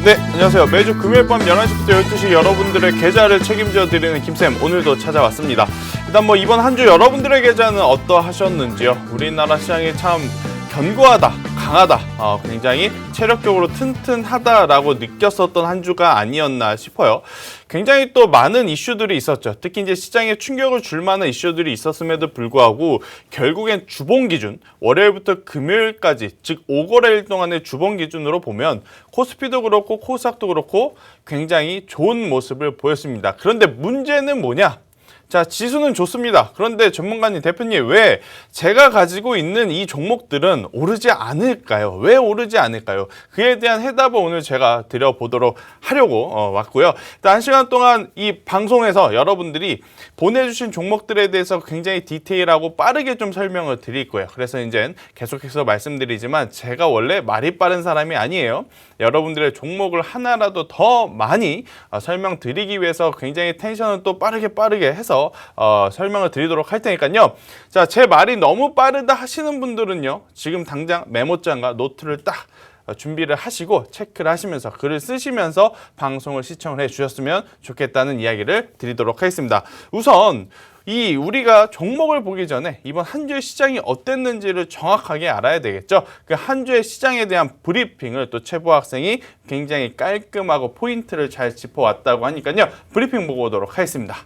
네, 안녕하세요. 매주 금요일 밤 11시부터 12시 여러분들의 계좌를 책임져 드리는 김쌤, 오늘도 찾아왔습니다. 일단 이번 한 주 여러분들의 계좌는 어떠하셨는지요? 우리나라 시장이 참 견고하다, 강하다, 굉장히 체력적으로 튼튼하다라고 느꼈었던 한 주가 아니었나 싶어요. 굉장히 또 많은 이슈들이 있었죠. 특히 이제 시장에 충격을 줄 만한 이슈들이 있었음에도 불구하고 결국엔 주봉 기준, 월요일부터 금요일까지, 즉 5거래일 동안의 주봉 기준으로 보면 코스피도 그렇고 코스닥도 그렇고 굉장히 좋은 모습을 보였습니다. 그런데 문제는 뭐냐? 자, 지수는 좋습니다. 그런데 전문가님, 대표님, 왜 제가 가지고 있는 이 종목들은 오르지 않을까요? 왜 오르지 않을까요? 그에 대한 해답을 오늘 제가 드려보도록 하려고 왔고요. 일단 1시간 동안 이 방송에서 여러분들이 보내주신 종목들에 대해서 굉장히 디테일하고 빠르게 좀 설명을 드릴 거예요. 그래서 이제 계속해서 말씀드리지만 제가 원래 말이 빠른 사람이 아니에요. 여러분들의 종목을 하나라도 더 많이 설명드리기 위해서 굉장히 텐션을 또 빠르게 해서 설명을 드리도록 할 테니까요. 자, 제 말이 너무 빠르다 하시는 분들은요, 지금 당장 메모장과 노트를 딱 준비를 하시고 체크를 하시면서 글을 쓰시면서 방송을 시청을 해 주셨으면 좋겠다는 이야기를 드리도록 하겠습니다. 우선 우리가 종목을 보기 전에 이번 한 주의 시장이 어땠는지를 정확하게 알아야 되겠죠. 그 한 주의 시장에 대한 브리핑을 또 최보 학생이 굉장히 깔끔하고 포인트를 잘 짚어왔다고 하니까요. 브리핑 보고 오도록 하겠습니다.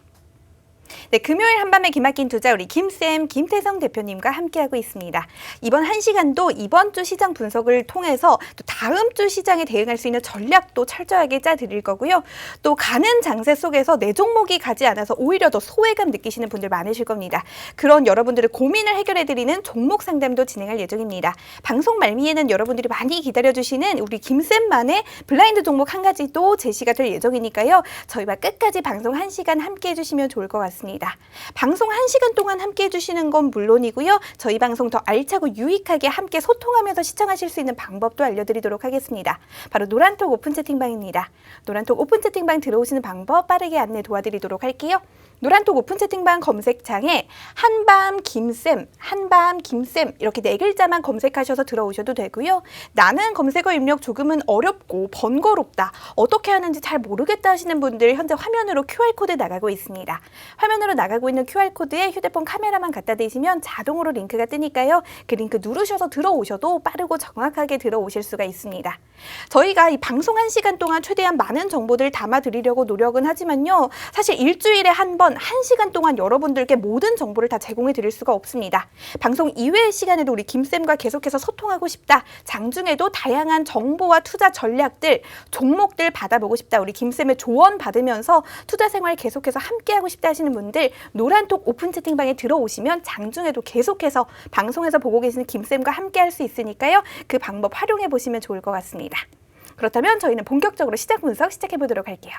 네, 금요일 한밤에 기막힌 투자 우리 김쌤 김태성 대표님과 함께하고 있습니다. 이번 1시간도 이번 주 시장 분석을 통해서 또 다음 주 시장에 대응할 수 있는 전략도 철저하게 짜드릴 거고요. 또 가는 장세 속에서 내 종목이 가지 않아서 오히려 더 소외감 느끼시는 분들 많으실 겁니다. 그런 여러분들의 고민을 해결해드리는 종목 상담도 진행할 예정입니다. 방송 말미에는 여러분들이 많이 기다려주시는 우리 김쌤만의 블라인드 종목 한 가지도 제시가 될 예정이니까요. 저희와 끝까지 방송 1시간 함께 해주시면 좋을 것 같습니다. 방송 1시간 동안 함께 해주시는 건 물론이고요. 저희 방송 더 알차고 유익하게 함께 소통하면서 시청하실 수 있는 방법도 알려드리도록 하겠습니다. 바로 노란톡 오픈 채팅방입니다. 노란톡 오픈 채팅방 들어오시는 방법 빠르게 안내 도와드리도록 할게요. 노란톡 오픈 채팅방 검색창에 한밤 김쌤, 한밤 김쌤 이렇게 4글자만 검색하셔서 들어오셔도 되고요. 나는 검색어 입력 조금은 어렵고 번거롭다, 어떻게 하는지 잘 모르겠다 하시는 분들 현재 화면으로 QR코드 나가고 있습니다. 화면으로 나가고 있는 QR코드에 휴대폰 카메라만 갖다 대시면 자동으로 링크가 뜨니까요. 그 링크 누르셔서 들어오셔도 빠르고 정확하게 들어오실 수가 있습니다. 저희가 이 방송 1시간 동안 최대한 많은 정보들 담아드리려고 노력은 하지만요. 사실 일주일에 한 번 1시간 동안 여러분들께 모든 정보를 다 제공해 드릴 수가 없습니다. 방송 이외의 시간에도 우리 김쌤과 계속해서 소통하고 싶다, 장중에도 다양한 정보와 투자 전략들, 종목들 받아보고 싶다, 우리 김쌤의 조언 받으면서 투자 생활 계속해서 함께하고 싶다 하시는 분들 노란톡 오픈 채팅방에 들어오시면 장중에도 계속해서 방송에서 보고 계시는 김쌤과 함께할 수 있으니까요. 그 방법 활용해 보시면 좋을 것 같습니다. 그렇다면 저희는 본격적으로 시장 분석 시작해 보도록 할게요.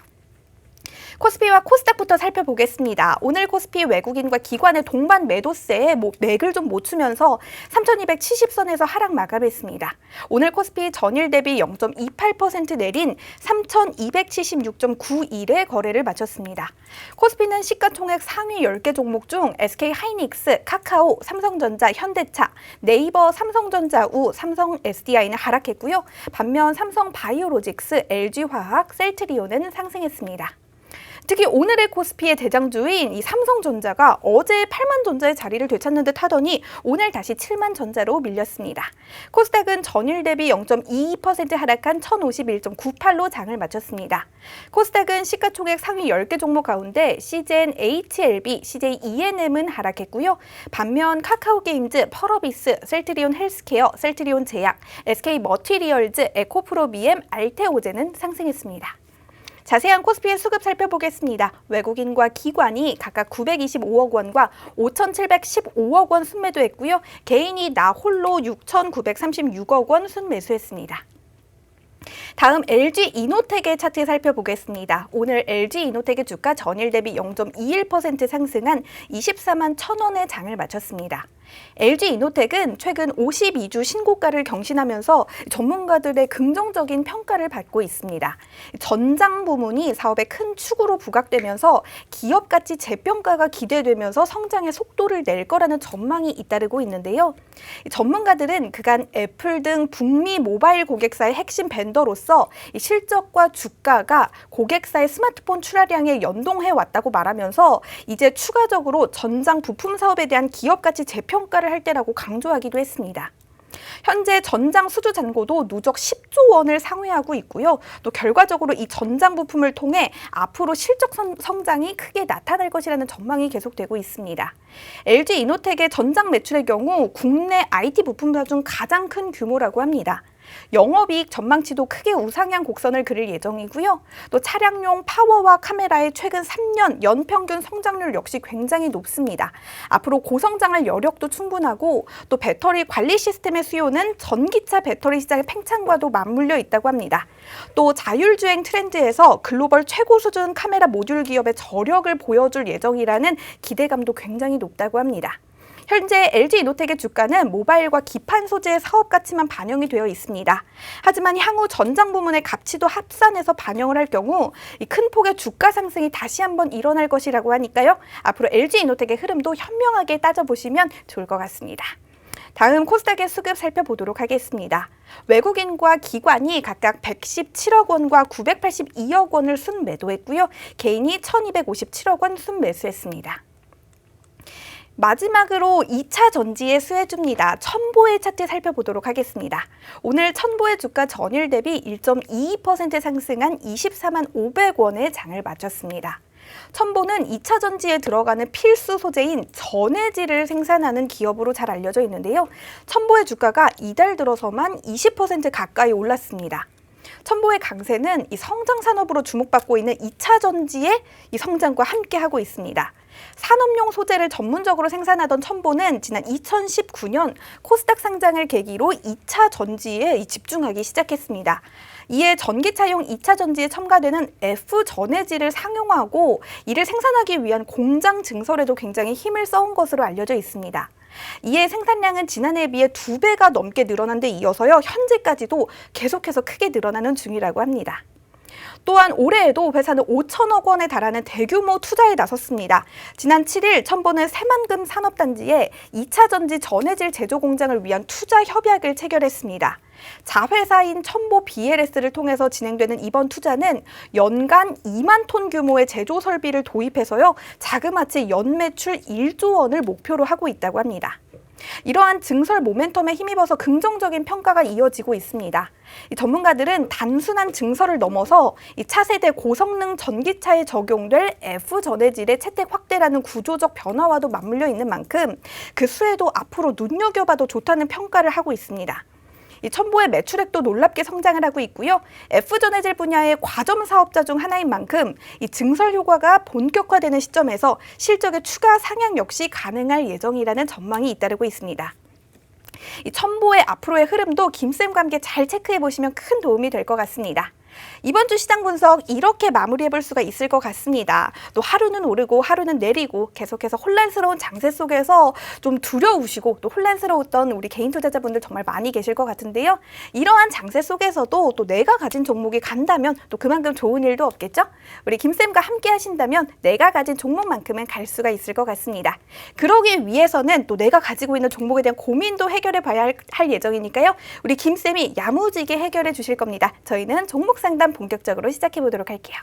코스피와 코스닥부터 살펴보겠습니다. 오늘 코스피 외국인과 기관의 동반 매도세에 맥을 좀 못 추면서 3,270선에서 하락 마감했습니다. 오늘 코스피 전일 대비 0.28% 내린 3,276.91의 거래를 마쳤습니다. 코스피는 시가총액 상위 10개 종목 중 SK 하이닉스, 카카오, 삼성전자, 현대차, 네이버, 삼성전자 우, 삼성 SDI는 하락했고요. 반면 삼성 바이오로직스, LG화학, 셀트리온은 상승했습니다. 특히 오늘의 코스피의 대장주인 이 삼성전자가 어제 8만 전자의 자리를 되찾는 듯 하더니 오늘 다시 7만 전자로 밀렸습니다. 코스닥은 전일 대비 0.22% 하락한 1051.98로 장을 마쳤습니다. 코스닥은 시가총액 상위 10개 종목 가운데 CGN, HLB, CJ ENM은 하락했고요. 반면 카카오게임즈, 펄어비스, 셀트리온 헬스케어, 셀트리온 제약, SK 머티리얼즈, 에코프로비엠, 알테오제는 상승했습니다. 자세한 코스피의 수급 살펴보겠습니다. 외국인과 기관이 각각 925억 원과 5,715억 원 순매도했고요. 개인이 나 홀로 6,936억 원 순매수했습니다. 다음 LG 이노텍의 차트 살펴보겠습니다. 오늘 LG 이노텍의 주가 전일 대비 0.21% 상승한 24만 1,000원의 장을 마쳤습니다. LG이노텍은 최근 52주 신고가를 경신하면서 전문가들의 긍정적인 평가를 받고 있습니다. 전장 부문이 사업의 큰 축으로 부각되면서 기업 가치 재평가가 기대되면서 성장의 속도를 낼 거라는 전망이 잇따르고 있는데요. 전문가들은 그간 애플 등 북미 모바일 고객사의 핵심 벤더로서 실적과 주가가 고객사의 스마트폰 출하량에 연동해 왔다고 말하면서 이제 추가적으로 전장 부품 사업에 대한 기업 가치 재평가를 할 때라고 강조하기도 했습니다. 현재 전장 수주 잔고도 누적 10조 원을 상회하고 있고요. 또 결과적으로 이 전장 부품을 통해 앞으로 실적 성장이 크게 나타날 것이라는 전망이 계속되고 있습니다. LG이노텍의 전장 매출의 경우 국내 IT 부품사 중 가장 큰 규모라고 합니다. 영업이익 전망치도 크게 우상향 곡선을 그릴 예정이고요. 또 차량용 파워와 카메라의 최근 3년 연평균 성장률 역시 굉장히 높습니다. 앞으로 고성장할 여력도 충분하고 또 배터리 관리 시스템의 수요는 전기차 배터리 시장의 팽창과도 맞물려 있다고 합니다. 또 자율주행 트렌드에서 글로벌 최고 수준 카메라 모듈 기업의 저력을 보여줄 예정이라는 기대감도 굉장히 높다고 합니다. 현재 LG이노텍의 주가는 모바일과 기판 소재의 사업 가치만 반영이 되어 있습니다. 하지만 향후 전장 부문의 가치도 합산해서 반영을 할 경우 이 큰 폭의 주가 상승이 다시 한번 일어날 것이라고 하니까요. 앞으로 LG이노텍의 흐름도 현명하게 따져보시면 좋을 것 같습니다. 다음 코스닥의 수급 살펴보도록 하겠습니다. 외국인과 기관이 각각 117억 원과 982억 원을 순매도했고요. 개인이 1257억 원 순매수했습니다. 마지막으로 2차 전지의 수혜주입니다. 첨보의 차트 살펴보도록 하겠습니다. 오늘 첨보의 주가 전일 대비 1.22% 상승한 24만 500원에 장을 마쳤습니다. 첨보는 2차 전지에 들어가는 필수 소재인 전해질을 생산하는 기업으로 잘 알려져 있는데요. 첨보의 주가가 이달 들어서만 20% 가까이 올랐습니다. 첨보의 강세는 이 성장 산업으로 주목받고 있는 2차 전지의 이 성장과 함께하고 있습니다. 산업용 소재를 전문적으로 생산하던 첨보는 지난 2019년 코스닥 상장을 계기로 2차 전지에 집중하기 시작했습니다. 이에 전기차용 2차 전지에 첨가되는 F전해질을 상용화하고 이를 생산하기 위한 공장 증설에도 굉장히 힘을 써온 것으로 알려져 있습니다. 이에 생산량은 지난해에 비해 2배가 넘게 늘어난 데 이어서요, 현재까지도 계속해서 크게 늘어나는 중이라고 합니다. 또한 올해에도 회사는 5천억 원에 달하는 대규모 투자에 나섰습니다. 지난 7일 첨보는 새만금 산업단지에 2차 전지 전해질 제조 공장을 위한 투자 협약을 체결했습니다. 자회사인 첨보 BLS를 통해서 진행되는 이번 투자는 연간 2만 톤 규모의 제조 설비를 도입해서요, 자그마치 연매출 1조 원을 목표로 하고 있다고 합니다. 이러한 증설 모멘텀에 힘입어서 긍정적인 평가가 이어지고 있습니다. 이 전문가들은 단순한 증설을 넘어서 이 차세대 고성능 전기차에 적용될 F전해질의 채택 확대라는 구조적 변화와도 맞물려 있는 만큼 그 수혜도 앞으로 눈여겨봐도 좋다는 평가를 하고 있습니다. 이 첨보의 매출액도 놀랍게 성장을 하고 있고요. F전해질 분야의 과점 사업자 중 하나인 만큼 이 증설 효과가 본격화되는 시점에서 실적의 추가 상향 역시 가능할 예정이라는 전망이 잇따르고 있습니다. 이 첨보의 앞으로의 흐름도 김쌤과 함께 잘 체크해 보시면 큰 도움이 될 것 같습니다. 이번 주 시장 분석 이렇게 마무리해 볼 수가 있을 것 같습니다. 또 하루는 오르고 하루는 내리고 계속해서 혼란스러운 장세 속에서 좀 두려우시고 또 혼란스러웠던 우리 개인 투자자분들 정말 많이 계실 것 같은데요. 이러한 장세 속에서도 또 내가 가진 종목이 간다면 또 그만큼 좋은 일도 없겠죠? 우리 김쌤과 함께 하신다면 내가 가진 종목만큼은 갈 수가 있을 것 같습니다. 그러기 위해서는 또 내가 가지고 있는 종목에 대한 고민도 해결해 봐야 할 예정이니까요. 우리 김쌤이 야무지게 해결해 주실 겁니다. 저희는 종목 상담 본격적으로 시작해 보도록 할게요.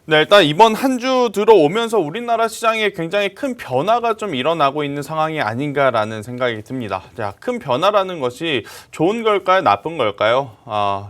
네, 일단 이번 한 주 들어오면서 우리나라 시장에 굉장히 큰 변화가 좀 일어나고 있는 상황이 아닌가라는 생각이 듭니다. 자, 큰 변화라는 것이 좋은 걸까요? 나쁜 걸까요?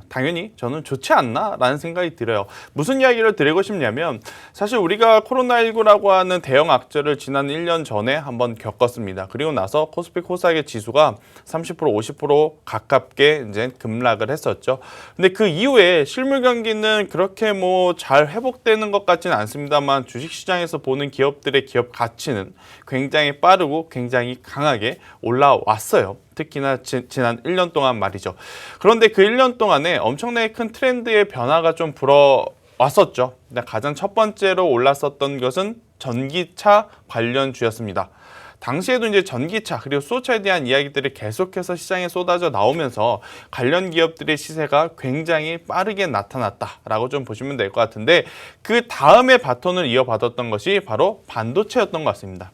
당연히 저는 좋지 않나라는 생각이 들어요. 무슨 이야기를 드리고 싶냐면 사실 우리가 코로나19라고 하는 대형 악재를 지난 1년 전에 한번 겪었습니다. 그리고 나서 코스피 코스닥의 지수가 30% 50% 가깝게 이제 급락을 했었죠. 근데 그 이후에 실물 경기는 그렇게 뭐 잘 회복되는 것 같지는 않습니다만 주식시장에서 보는 기업들의 기업 가치는 굉장히 빠르고 굉장히 강하게 올라왔어요. 특히나 지난 1년 동안 말이죠. 그런데 그 1년 동안에 엄청나게 큰 트렌드의 변화가 좀 불어왔었죠. 가장 첫 번째로 올랐었던 것은 전기차 관련주였습니다. 당시에도 이제 전기차 그리고 수소차에 대한 이야기들이 계속해서 시장에 쏟아져 나오면서 관련 기업들의 시세가 굉장히 빠르게 나타났다라고 좀 보시면 될 것 같은데 그 다음에 바톤을 이어받았던 것이 바로 반도체였던 것 같습니다.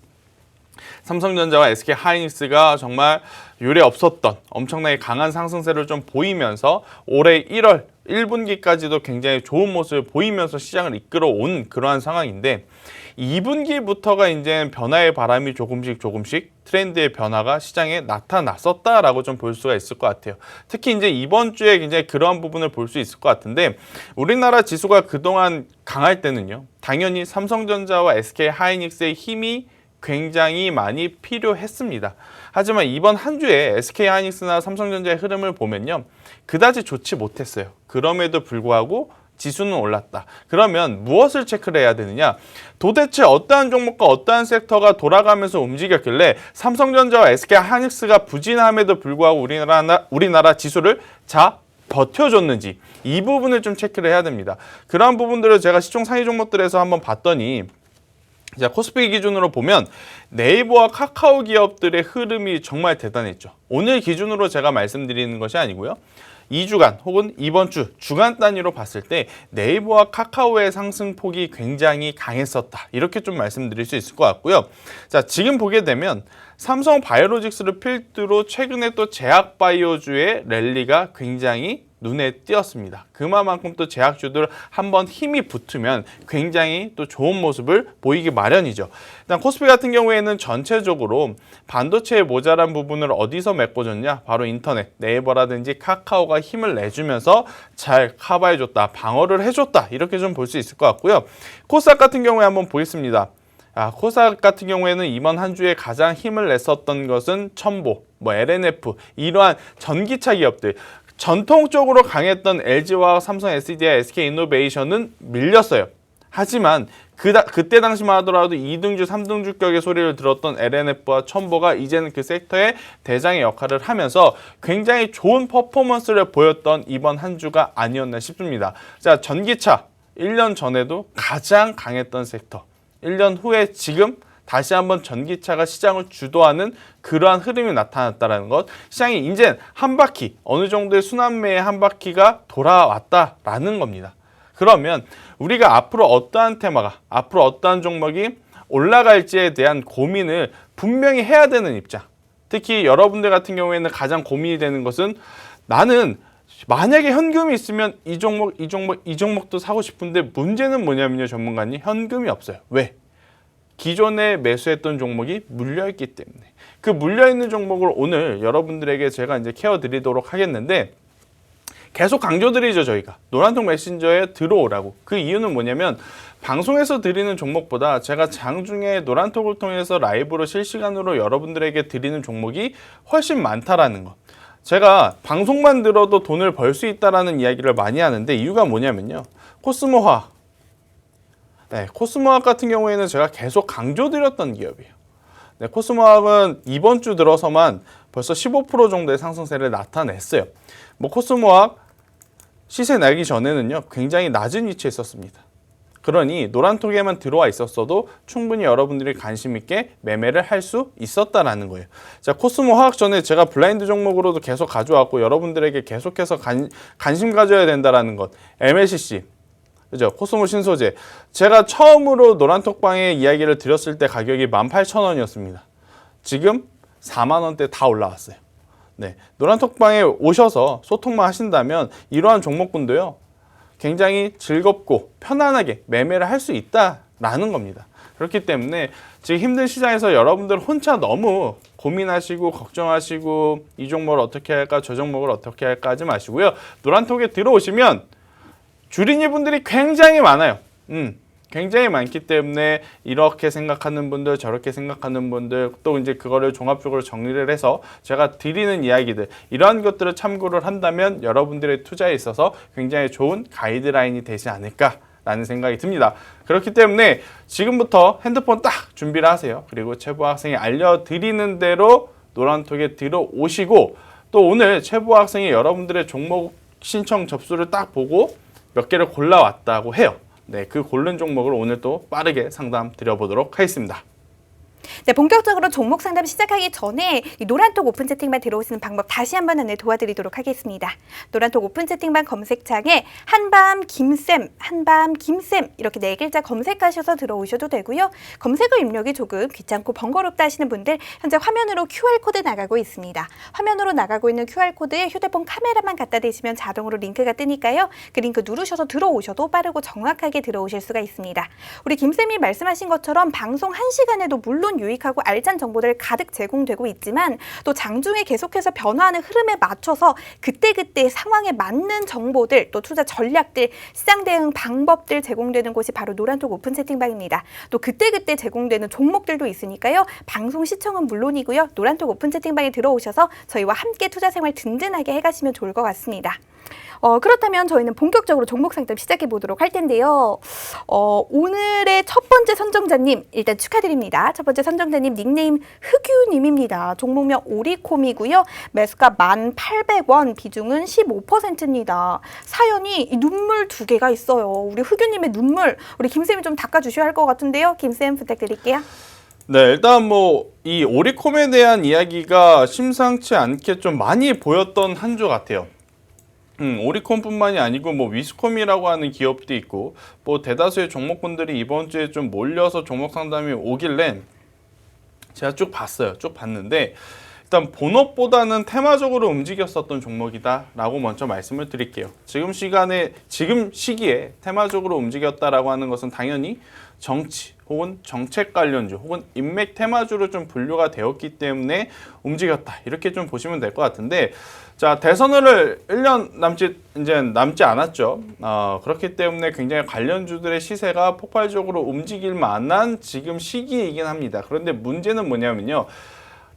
삼성전자와 SK하이닉스가 정말 유례 없었던 엄청나게 강한 상승세를 좀 보이면서 올해 1월 1분기까지도 굉장히 좋은 모습을 보이면서 시장을 이끌어온 그러한 상황인데 2분기부터가 이제 변화의 바람이 조금씩 트렌드의 변화가 시장에 나타났었다라고 좀 볼 수가 있을 것 같아요. 특히 이제 이번 주에 굉장히 그러한 부분을 볼 수 있을 것 같은데 우리나라 지수가 그동안 강할 때는요. 당연히 삼성전자와 SK하이닉스의 힘이 굉장히 많이 필요했습니다. 하지만 이번 한 주에 SK하이닉스나 삼성전자의 흐름을 보면요. 그다지 좋지 못했어요. 그럼에도 불구하고 지수는 올랐다. 그러면 무엇을 체크를 해야 되느냐? 도대체 어떠한 종목과 어떠한 섹터가 돌아가면서 움직였길래 삼성전자와 SK하이닉스가 부진함에도 불구하고 우리나라 지수를 버텨줬는지 이 부분을 좀 체크를 해야 됩니다. 그러한 부분들을 제가 시총 상위 종목들에서 한번 봤더니 자, 코스피 기준으로 보면 네이버와 카카오 기업들의 흐름이 정말 대단했죠. 오늘 기준으로 제가 말씀드리는 것이 아니고요. 2주간 혹은 이번 주 주간 단위로 봤을 때 네이버와 카카오의 상승폭이 굉장히 강했었다. 이렇게 좀 말씀드릴 수 있을 것 같고요. 자, 지금 보게 되면 삼성 바이오로직스를 필두로 최근에 또 제약바이오주의 랠리가 굉장히 눈에 띄었습니다. 그만큼 또 제약주들 한번 힘이 붙으면 굉장히 또 좋은 모습을 보이기 마련이죠. 일단 코스피 같은 경우에는 전체적으로 반도체의 모자란 부분을 어디서 메꿔줬냐? 바로 인터넷, 네이버라든지 카카오가 힘을 내주면서 잘 커버해줬다, 방어를 해줬다 이렇게 좀 볼 수 있을 것 같고요. 코스닥 같은 경우에 한번 보겠습니다. 코스닥 같은 경우에는 이번 한 주에 가장 힘을 냈었던 것은 첨보, LNF 이러한 전기차 기업들 전통적으로 강했던 LG화학, 삼성 SDI, SK이노베이션은 밀렸어요. 하지만 그때 당시만 하더라도 2등주, 3등주격의 소리를 들었던 LNF와 첨보가 이제는 그 섹터의 대장의 역할을 하면서 굉장히 좋은 퍼포먼스를 보였던 이번 한 주가 아니었나 싶습니다. 자, 전기차 1년 전에도 가장 강했던 섹터. 1년 후에 지금 다시 한번 전기차가 시장을 주도하는 그러한 흐름이 나타났다는 것. 시장이 이제 한 바퀴, 어느 정도의 순환매의 한 바퀴가 돌아왔다라는 겁니다. 그러면 우리가 앞으로 어떠한 테마가, 앞으로 어떠한 종목이 올라갈지에 대한 고민을 분명히 해야 되는 입장. 특히 여러분들 같은 경우에는 가장 고민이 되는 것은 나는 만약에 현금이 있으면 이 종목도 사고 싶은데 문제는 뭐냐면요, 전문가님. 현금이 없어요. 왜? 기존에 매수했던 종목이 물려있기 때문에 그 물려있는 종목을 오늘 여러분들에게 제가 이제 케어드리도록 하겠는데 계속 강조드리죠. 저희가 노란통 메신저에 들어오라고. 그 이유는 뭐냐면 방송에서 드리는 종목보다 제가 장중에 노란톡을 통해서 라이브로 실시간으로 여러분들에게 드리는 종목이 훨씬 많다라는 것. 제가 방송만 들어도 돈을 벌 수 있다라는 이야기를 많이 하는데 이유가 뭐냐면요. 코스모화학. 네, 코스모화학 같은 경우에는 제가 계속 강조드렸던 기업이에요. 네, 코스모화학은 이번 주 들어서만 벌써 15% 정도의 상승세를 나타냈어요. 코스모화학 시세 나기 전에는요, 굉장히 낮은 위치에 있었습니다. 그러니 노란톡에만 들어와 있었어도 충분히 여러분들이 관심 있게 매매를 할 수 있었다라는 거예요. 자, 코스모화학 전에 제가 블라인드 종목으로도 계속 가져왔고 여러분들에게 계속해서 관심 가져야 된다라는 것. MLCC. 그죠? 코스모 신소재. 제가 처음으로 노란톡방에 이야기를 드렸을 때 가격이 18,000원이었습니다. 지금 4만원대 다 올라왔어요. 네. 노란톡방에 오셔서 소통만 하신다면 이러한 종목군도요. 굉장히 즐겁고 편안하게 매매를 할 수 있다라는 겁니다. 그렇기 때문에 지금 힘든 시장에서 여러분들 혼자 너무 고민하시고 걱정하시고 이 종목을 어떻게 할까 저 종목을 어떻게 할까 하지 마시고요. 노란톡에 들어오시면 주린이 분들이 굉장히 많아요. 굉장히 많기 때문에 이렇게 생각하는 분들 저렇게 생각하는 분들 또 이제 그거를 종합적으로 정리를 해서 제가 드리는 이야기들 이러한 것들을 참고를 한다면 여러분들의 투자에 있어서 굉장히 좋은 가이드라인이 되지 않을까 라는 생각이 듭니다. 그렇기 때문에 지금부터 핸드폰 딱 준비를 하세요. 그리고 최부 학생이 알려드리는 대로 노란톡에 들어오시고 또 오늘 최부 학생이 여러분들의 종목 신청 접수를 딱 보고 몇 개를 골라왔다고 해요. 네, 그 고른 종목을 오늘 또 빠르게 상담 드려보도록 하겠습니다. 네, 본격적으로 종목 상담 시작하기 전에 이 노란톡 오픈 채팅방 들어오시는 방법 다시 한번 안내 도와드리도록 하겠습니다. 노란톡 오픈 채팅방 검색창에 한밤 김쌤, 한밤 김쌤 이렇게 4글자 검색하셔서 들어오셔도 되고요. 검색어 입력이 조금 귀찮고 번거롭다 하시는 분들 현재 화면으로 QR코드 나가고 있습니다. 화면으로 나가고 있는 QR코드에 휴대폰 카메라만 갖다 대시면 자동으로 링크가 뜨니까요. 그 링크 누르셔서 들어오셔도 빠르고 정확하게 들어오실 수가 있습니다. 우리 김쌤이 말씀하신 것처럼 방송 1시간에도 물론 유익하고 알찬 정보들 가득 제공되고 있지만 또 장중에 계속해서 변화하는 흐름에 맞춰서 그때그때 상황에 맞는 정보들 또 투자 전략들 시장 대응 방법들 제공되는 곳이 바로 노란톡 오픈 채팅방입니다. 또 그때그때 제공되는 종목들도 있으니까요. 방송 시청은 물론이고요. 노란톡 오픈 채팅방에 들어오셔서 저희와 함께 투자 생활 든든하게 해가시면 좋을 것 같습니다. 그렇다면 저희는 본격적으로 종목 상담 시작해 보도록 할 텐데요. 오늘의 첫 번째 선정자님 일단 축하드립니다. 첫 번째 선정자님 닉네임 흑유님입니다. 종목명 오리콤이고요. 매수가 1,800원, 비중은 15%입니다. 사연이 이 눈물 2개가 있어요. 우리 흑유님의 눈물, 우리 김쌤이 좀 닦아주셔야 할 것 같은데요. 김쌤 부탁드릴게요. 네, 일단 뭐 이 오리콤에 대한 이야기가 심상치 않게 좀 많이 보였던 한 주 같아요. 오리콤뿐만이 아니고 뭐 위스콤이라고 하는 기업도 있고 뭐 대다수의 종목분들이 이번 주에 좀 몰려서 종목 상담이 오길래 제가 쭉 봤어요. 쭉 봤는데 일단 본업보다는 테마적으로 움직였었던 종목이다라고 먼저 말씀을 드릴게요. 지금 시기에 테마적으로 움직였다라고 하는 것은 당연히 정치 혹은 정책 관련주 혹은 인맥 테마주로 좀 분류가 되었기 때문에 움직였다 이렇게 좀 보시면 될 것 같은데 자 대선을 1년 남지 않았죠. 그렇기 때문에 굉장히 관련주들의 시세가 폭발적으로 움직일 만한 지금 시기이긴 합니다. 그런데 문제는 뭐냐면요.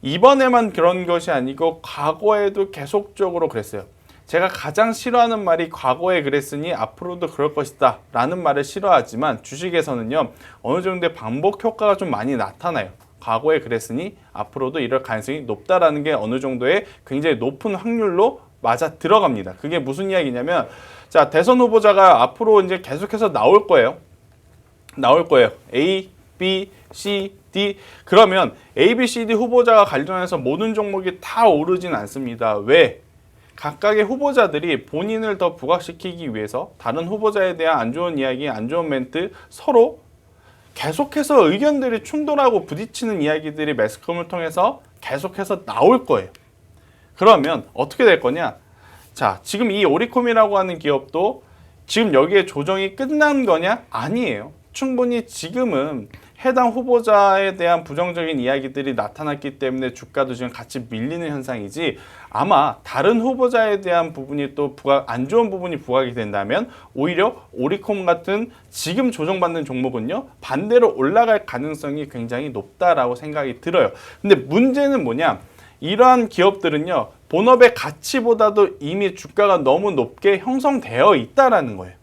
이번에만 그런 것이 아니고 과거에도 계속적으로 그랬어요. 제가 가장 싫어하는 말이 과거에 그랬으니 앞으로도 그럴 것이다 라는 말을 싫어하지만 주식에서는요 어느 정도의 반복 효과가 좀 많이 나타나요. 과거에 그랬으니 앞으로도 이럴 가능성이 높다라는 게 어느 정도의 굉장히 높은 확률로 맞아 들어갑니다. 그게 무슨 이야기냐면 자 대선 후보자가 앞으로 이제 계속해서 나올 거예요. A, B, C, D 그러면 A, B, C, D 후보자가 관련해서 모든 종목이 다 오르진 않습니다. 왜? 각각의 후보자들이 본인을 더 부각시키기 위해서 다른 후보자에 대한 안 좋은 이야기, 안 좋은 멘트 서로 계속해서 의견들이 충돌하고 부딪히는 이야기들이 매스컴을 통해서 계속해서 나올 거예요. 그러면 어떻게 될 거냐? 자, 지금 이 오리콤이라고 하는 기업도 지금 여기에 조정이 끝난 거냐? 아니에요. 충분히 지금은 해당 후보자에 대한 부정적인 이야기들이 나타났기 때문에 주가도 지금 같이 밀리는 현상이지 아마 다른 후보자에 대한 부분이 또 안 좋은 부분이 부각이 된다면 오히려 오리콤 같은 지금 조정받는 종목은요 반대로 올라갈 가능성이 굉장히 높다라고 생각이 들어요. 근데 문제는 뭐냐? 이러한 기업들은요 본업의 가치보다도 이미 주가가 너무 높게 형성되어 있다라는 거예요.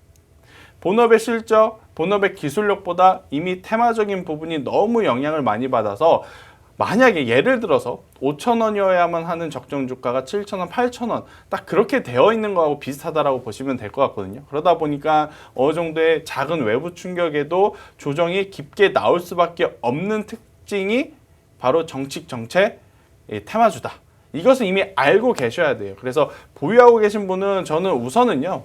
본업의 실적, 본업의 기술력보다 이미 테마적인 부분이 너무 영향을 많이 받아서 만약에 예를 들어서 5,000원이어야만 하는 적정 주가가 7,000원, 8,000원 딱 그렇게 되어 있는 거하고 비슷하다라고 보시면 될 것 같거든요. 그러다 보니까 어느 정도의 작은 외부 충격에도 조정이 깊게 나올 수밖에 없는 특징이 바로 정책 테마주다. 이것은 이미 알고 계셔야 돼요. 그래서 보유하고 계신 분은 저는 우선은요.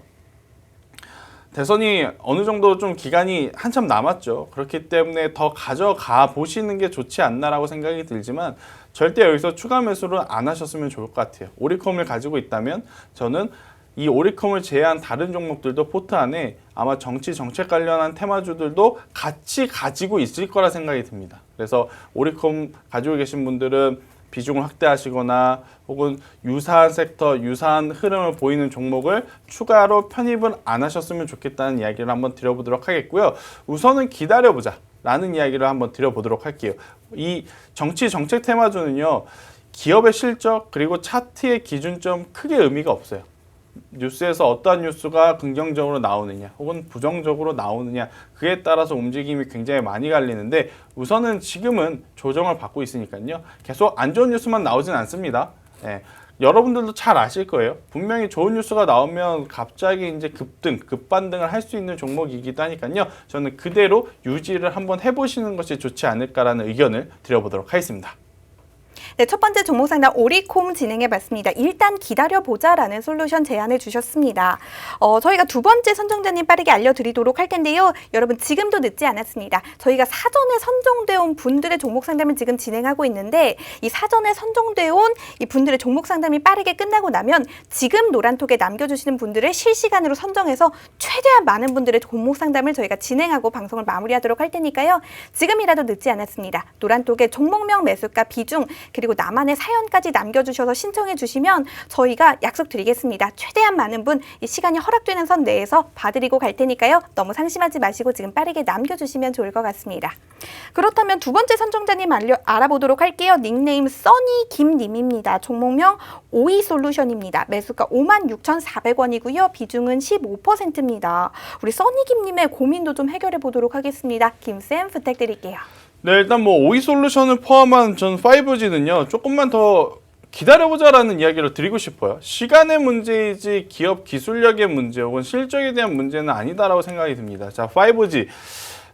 대선이 어느 정도 좀 기간이 한참 남았죠. 그렇기 때문에 더 가져가 보시는 게 좋지 않나라고 생각이 들지만 절대 여기서 추가 매수를 안 하셨으면 좋을 것 같아요. 오리콤을 가지고 있다면 저는 이 오리콤을 제외한 다른 종목들도 포트 안에 아마 정치 정책 관련한 테마주들도 같이 가지고 있을 거라 생각이 듭니다. 그래서 오리콤 가지고 계신 분들은 비중을 확대하시거나 혹은 유사한 섹터, 유사한 흐름을 보이는 종목을 추가로 편입을 안 하셨으면 좋겠다는 이야기를 한번 드려보도록 하겠고요. 우선은 기다려보자 라는 이야기를 한번 드려보도록 할게요. 이 정치 정책 테마주는요, 기업의 실적 그리고 차트의 기준점 크게 의미가 없어요. 뉴스에서 어떠한 뉴스가 긍정적으로 나오느냐 혹은 부정적으로 나오느냐, 그에 따라서 움직임이 굉장히 많이 갈리는데, 우선은 지금은 조정을 받고 있으니까요, 계속 안 좋은 뉴스만 나오진 않습니다. 예, 여러분들도 잘 아실 거예요. 분명히 좋은 뉴스가 나오면 갑자기 이제 급등, 급반등을 할 수 있는 종목이기도 하니까요, 저는 그대로 유지를 한번 해보시는 것이 좋지 않을까라는 의견을 드려보도록 하겠습니다. 네, 첫 번째 종목 상담 오리콤 진행해봤습니다. 일단 기다려보자라는 솔루션 제안을 주셨습니다. 저희가 두 번째 선정자님 빠르게 알려드리도록 할 텐데요. 여러분 지금도 늦지 않았습니다. 저희가 사전에 선정되어 온 분들의 종목 상담을 지금 진행하고 있는데, 이 사전에 선정되어 온 이 분들의 종목 상담이 빠르게 끝나고 나면 지금 노란톡에 남겨주시는 분들을 실시간으로 선정해서 최대한 많은 분들의 종목 상담을 저희가 진행하고 방송을 마무리하도록 할 테니까요. 지금이라도 늦지 않았습니다. 노란톡에 종목명, 매수가, 비중, 그리고 나만의 사연까지 남겨주셔서 신청해 주시면 저희가 약속드리겠습니다. 최대한 많은 분 이 시간이 허락되는 선 내에서 봐드리고 갈 테니까요. 너무 상심하지 마시고 지금 빠르게 남겨주시면 좋을 것 같습니다. 그렇다면 두 번째 선정자님 알아보도록 할게요. 닉네임 써니 김님입니다. 종목명 오이솔루션입니다. 매수가 56,400원이고요. 비중은 15%입니다. 우리 써니 김님의 고민도 좀 해결해 보도록 하겠습니다. 김쌤 부탁드릴게요. 네, 일단 뭐 오이솔루션을 포함한 전 5G는요, 조금만 더 기다려보자라는 이야기를 드리고 싶어요. 시간의 문제이지 기업 기술력의 문제 혹은 실적에 대한 문제는 아니다라고 생각이 듭니다. 자, 5G.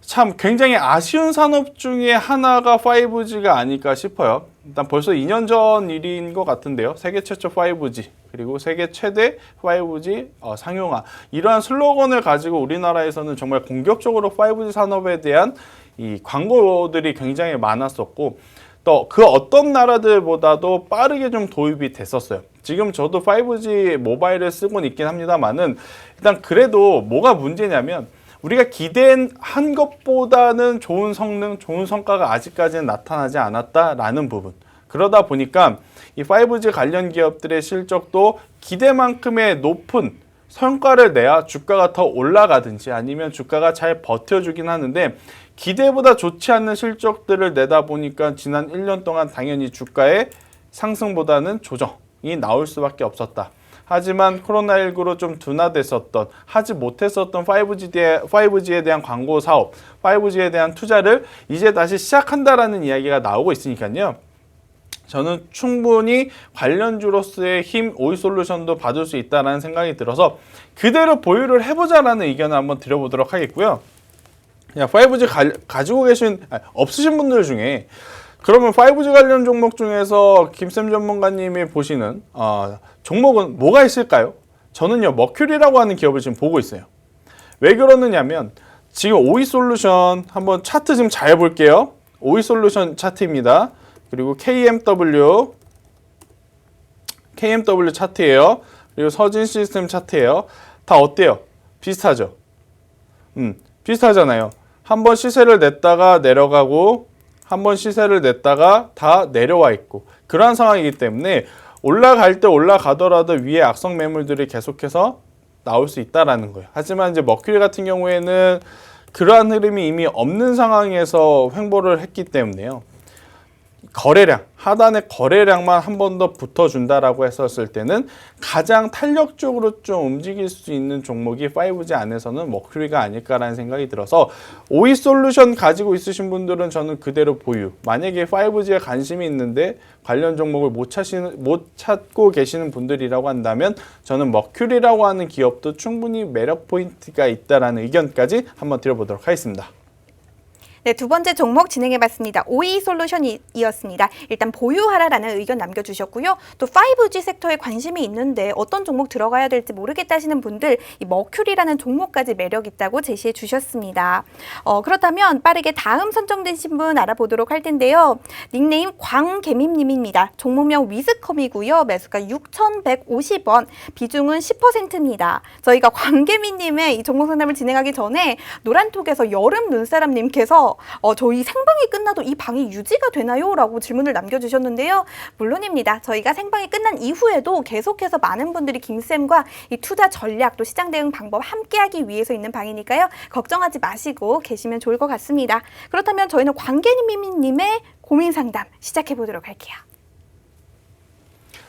참 굉장히 아쉬운 산업 중에 하나가 5G가 아닐까 싶어요. 일단 벌써 2년 전 일인 것 같은데요. 세계 최초 5G, 그리고 세계 최대 5G 상용화. 이러한 슬로건을 가지고 우리나라에서는 정말 공격적으로 5G 산업에 대한 이 광고들이 굉장히 많았었고, 또 그 어떤 나라들보다도 빠르게 좀 도입이 됐었어요. 지금 저도 5G 모바일을 쓰고는 있긴 합니다만은, 일단 그래도 뭐가 문제냐면, 우리가 기대한 것보다는 좋은 성능, 좋은 성과가 아직까지는 나타나지 않았다라는 부분. 그러다 보니까 이 5G 관련 기업들의 실적도 기대만큼의 높은 성과를 내야 주가가 더 올라가든지 아니면 주가가 잘 버텨주긴 하는데, 기대보다 좋지 않는 실적들을 내다 보니까 지난 1년 동안 당연히 주가의 상승보다는 조정이 나올 수밖에 없었다. 하지만 코로나19로 좀 둔화됐었던, 하지 못했었던 5G에 대한 광고 사업, 5G에 대한 투자를 이제 다시 시작한다라는 이야기가 나오고 있으니까요. 저는 충분히 관련주로서의 힘, 오이솔루션도 받을 수 있다는 생각이 들어서 그대로 보유를 해보자라는 의견을 한번 드려보도록 하겠고요. 5G 가지고 계신, 없으신 분들 중에 그러면 5G 관련 종목 중에서 김쌤 전문가님이 보시는 종목은 뭐가 있을까요? 저는요, 머큐리라고 하는 기업을 지금 보고 있어요. 왜 그러느냐면 지금 오이솔루션 한번 차트 지금 잘 볼게요. 오이솔루션 차트입니다. 그리고 KMW 차트예요. 그리고 서진 시스템 차트예요. 다 어때요? 비슷하죠? 비슷하잖아요. 한번 시세를 냈다가 내려가고 한번 시세를 냈다가 다 내려와 있고, 그러한 상황이기 때문에 올라갈 때 올라가더라도 위에 악성 매물들이 계속해서 나올 수 있다라는 거예요. 하지만 이제 머큐리 같은 경우에는 그러한 흐름이 이미 없는 상황에서 횡보를 했기 때문에요. 거래량, 하단의 거래량만 한 번 더 붙어준다라고 했었을 때는 가장 탄력적으로 좀 움직일 수 있는 종목이 5G 안에서는 머큐리가 아닐까라는 생각이 들어서, 오이솔루션 가지고 있으신 분들은 저는 그대로 보유. 만약에 5G에 관심이 있는데 관련 종목을 못 찾고 계시는 분들이라고 한다면 저는 머큐리라고 하는 기업도 충분히 매력 포인트가 있다라는 의견까지 한번 드려보도록 하겠습니다. 네, 두 번째 종목 진행해봤습니다. OE솔루션이었습니다. 일단 보유하라라는 의견 남겨주셨고요. 또 5G 섹터에 관심이 있는데 어떤 종목 들어가야 될지 모르겠다 하시는 분들 이 머큐리라는 종목까지 매력 있다고 제시해 주셨습니다. 그렇다면 빠르게 다음 선정되신 분 알아보도록 할 텐데요. 닉네임 광개미님입니다. 종목명 위스컴이고요. 매수가 6,150원, 비중은 10%입니다. 저희가 광개미님의 이 종목 상담을 진행하기 전에 노란톡에서 여름 눈사람님께서 저희 생방이 끝나도 이 방이 유지가 되나요? 라고 질문을 남겨주셨는데요. 물론입니다. 저희가 생방이 끝난 이후에도 계속해서 많은 분들이 김쌤과 이 투자 전략 또 시장 대응 방법 함께하기 위해서 있는 방이니까요. 걱정하지 마시고 계시면 좋을 것 같습니다. 그렇다면 저희는 광개님의 고민 상담 시작해 보도록 할게요.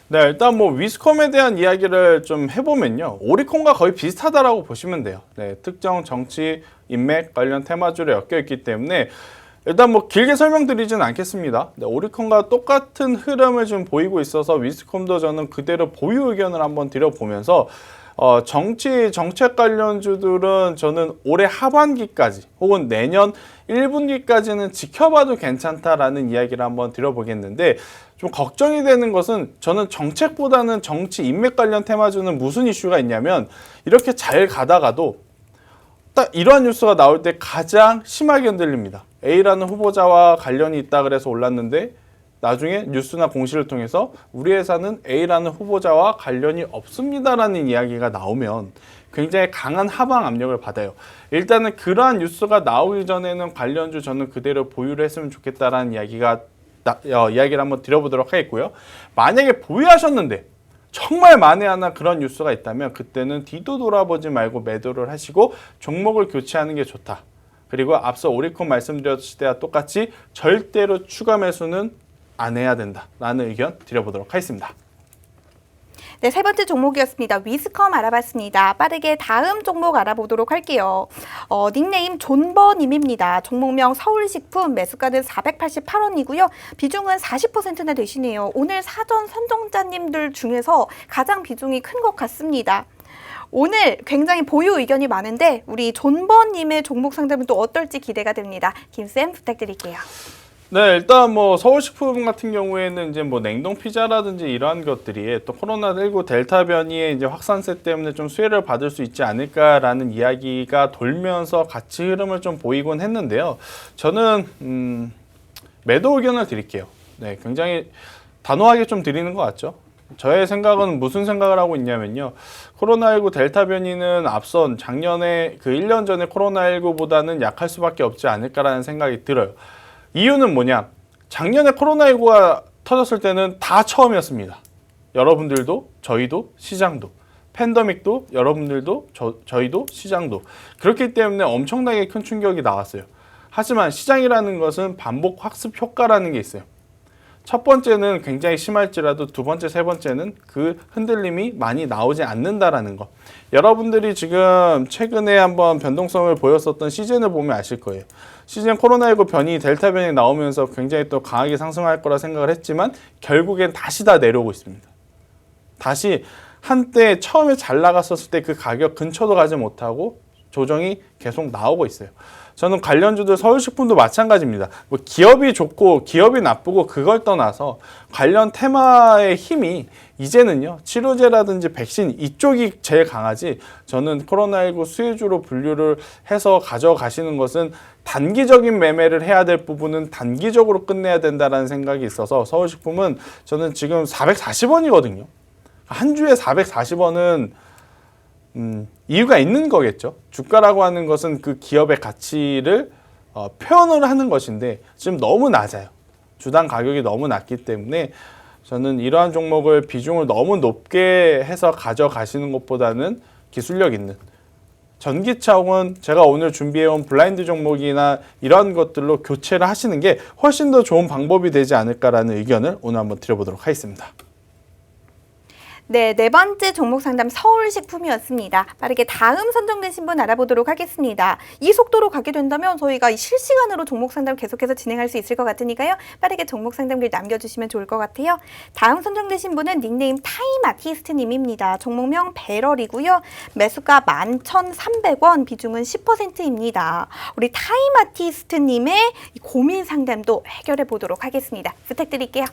네, 일단 뭐 위스컴에 대한 이야기를 좀 해보면요. 오리콘과 거의 비슷하다라고 보시면 돼요. 네, 특정 정치, 인맥 관련 테마주로 엮여 있기 때문에 일단 뭐 길게 설명드리진 않겠습니다. 네, 오리콘과 똑같은 흐름을 좀 보이고 있어서 위스컴도 저는 그대로 보유 의견을 한번 드려보면서 정치 정책 관련주들은 저는 올해 하반기까지 혹은 내년 1분기까지는 지켜봐도 괜찮다라는 이야기를 한번 드려보겠는데 좀 걱정이 되는 것은 저는 정책보다는 정치 인맥 관련 테마주는 무슨 이슈가 있냐면 이렇게 잘 가다가도 딱 이러한 뉴스가 나올 때 가장 심하게 흔들립니다. A라는 후보자와 관련이 있다 그래서 올랐는데 나중에 뉴스나 공시를 통해서 우리 회사는 A라는 후보자와 관련이 없습니다라는 이야기가 나오면 굉장히 강한 하방 압력을 받아요. 일단은 그러한 뉴스가 나오기 전에는 관련주 저는 그대로 보유를 했으면 좋겠다라는 이야기를 한번 드려보도록 하겠고요. 만약에 보유하셨는데 정말 만에 하나 그런 뉴스가 있다면 그때는 뒤도 돌아보지 말고 매도를 하시고 종목을 교체하는 게 좋다. 그리고 앞서 오리콘 말씀드렸을 때와 똑같이 절대로 추가 매수는 안 해야 된다라는 의견 드려보도록 하겠습니다. 네, 세 번째 종목이었습니다. 위스컴 알아봤습니다. 빠르게 다음 종목 알아보도록 할게요. 닉네임 존버님입니다. 종목명 서울식품, 매수가는 488원이고요. 비중은 40%나 되시네요. 오늘 사전 선정자님들 중에서 가장 비중이 큰 것 같습니다. 오늘 굉장히 보유 의견이 많은데 우리 존버님의 종목 상담은 또 어떨지 기대가 됩니다. 김쌤 부탁드릴게요. 네, 일단 뭐 서울식품 같은 경우에는 이제 뭐 냉동 피자라든지 이러한 것들이 또 코로나19 델타 변이의 이제 확산세 때문에 좀 수혜를 받을 수 있지 않을까라는 이야기가 돌면서 같이 흐름을 좀 보이곤 했는데요. 저는 매도 의견을 드릴게요. 네, 굉장히 단호하게 좀 드리는 것 같죠. 저의 생각은 무슨 생각을 하고 있냐면요. 코로나19 델타 변이는 앞선 작년에 그 1년 전에 코로나19보다는 약할 수밖에 없지 않을까라는 생각이 들어요. 이유는 뭐냐? 작년에 코로나19가 터졌을 때는 다 처음이었습니다. 여러분들도, 저희도, 시장도. 팬데믹도, 여러분들도, 저희도, 시장도. 그렇기 때문에 엄청나게 큰 충격이 나왔어요. 하지만 시장이라는 것은 반복 학습 효과라는 게 있어요. 첫 번째는 굉장히 심할지라도 두 번째, 세 번째는 그 흔들림이 많이 나오지 않는다라는 것. 여러분들이 지금 최근에 한번 변동성을 보였었던 시즌을 보면 아실 거예요. 시즌 코로나19 변이, 델타 변이 나오면서 굉장히 또 강하게 상승할 거라 생각을 했지만 결국엔 다시 다 내려오고 있습니다. 다시 한때 처음에 잘 나갔었을 때 그 가격 근처도 가지 못하고 조정이 계속 나오고 있어요. 저는 관련주들 서울식품도 마찬가지입니다. 뭐 기업이 좋고 기업이 나쁘고 그걸 떠나서 관련 테마의 힘이 이제는요 치료제라든지 백신 이쪽이 제일 강하지 저는 코로나19 수혜주로 분류를 해서 가져가시는 것은 단기적인 매매를 해야 될 부분은 단기적으로 끝내야 된다는 생각이 있어서 서울식품은 저는 지금 440원이거든요. 한 주에 440원은 이유가 있는 거겠죠. 주가라고 하는 것은 그 기업의 가치를 표현을 하는 것인데 지금 너무 낮아요. 주당 가격이 너무 낮기 때문에 저는 이러한 종목을 비중을 너무 높게 해서 가져가시는 것보다는 기술력 있는 전기차 혹은 제가 오늘 준비해온 블라인드 종목이나 이런 것들로 교체를 하시는 게 훨씬 더 좋은 방법이 되지 않을까라는 의견을 오늘 한번 드려보도록 하겠습니다. 네, 네 번째 종목 상담 서울식품이었습니다. 빠르게 다음 선정되신 분 알아보도록 하겠습니다. 이 속도로 가게 된다면 저희가 이 실시간으로 종목 상담 계속해서 진행할 수 있을 것 같으니까요. 빠르게 종목 상담글 남겨주시면 좋을 것 같아요. 다음 선정되신 분은 닉네임 타임아티스트님입니다. 종목명 배럴이고요. 매수가 11,300원, 비중은 10%입니다. 우리 타임아티스트님의 고민 상담도 해결해 보도록 하겠습니다. 부탁드릴게요.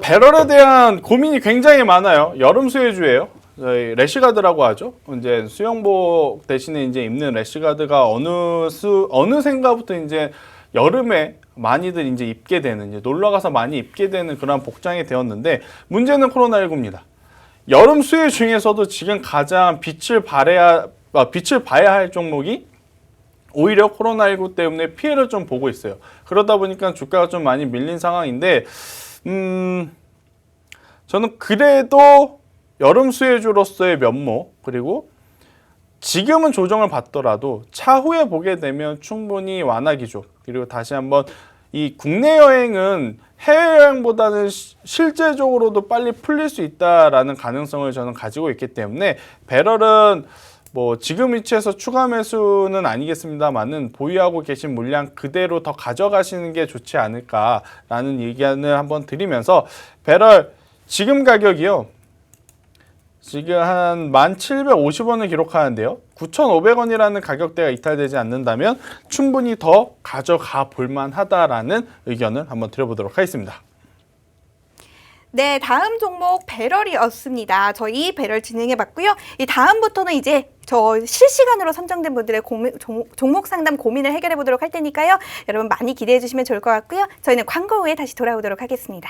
배럴에 대한 고민이 굉장히 많아요. 여름 수혜주예요. 저희 래시가드라고 하죠. 이제 수영복 대신에 이제 입는 래시가드가 어느샌가부터 이제 여름에 많이들 이제 입게 되는, 이제 놀러 가서 많이 입게 되는 그런 복장이 되었는데, 문제는 코로나19입니다. 여름 수혜 중에서도 지금 가장 빛을 봐야 할 종목이 오히려 코로나19 때문에 피해를 좀 보고 있어요. 그러다 보니까 주가가 좀 많이 밀린 상황인데, 저는 그래도 여름 수혜주로서의 면모, 그리고 지금은 조정을 받더라도 차후에 보게 되면 충분히 완화 기조, 그리고 다시 한번 이 국내 여행은 해외여행보다는 실제적으로도 빨리 풀릴 수 있다라는 가능성을 저는 가지고 있기 때문에, 배럴은 뭐 지금 위치에서 추가 매수는 아니겠습니다만은 보유하고 계신 물량 그대로 더 가져가시는 게 좋지 않을까라는 의견을 한번 드리면서, 배럴 지금 가격이요, 지금 한 1,750원을 기록하는데요, 9,500원이라는 가격대가 이탈되지 않는다면 충분히 더 가져가 볼만하다라는 의견을 한번 드려보도록 하겠습니다. 네, 다음 종목 배럴이었습니다. 저희 배럴 진행해봤고요. 이 다음부터는 이제 저 실시간으로 선정된 분들의 종목 상담 고민을 해결해보도록 할 테니까요. 여러분 많이 기대해 주시면 좋을 것 같고요. 저희는 광고 후에 다시 돌아오도록 하겠습니다.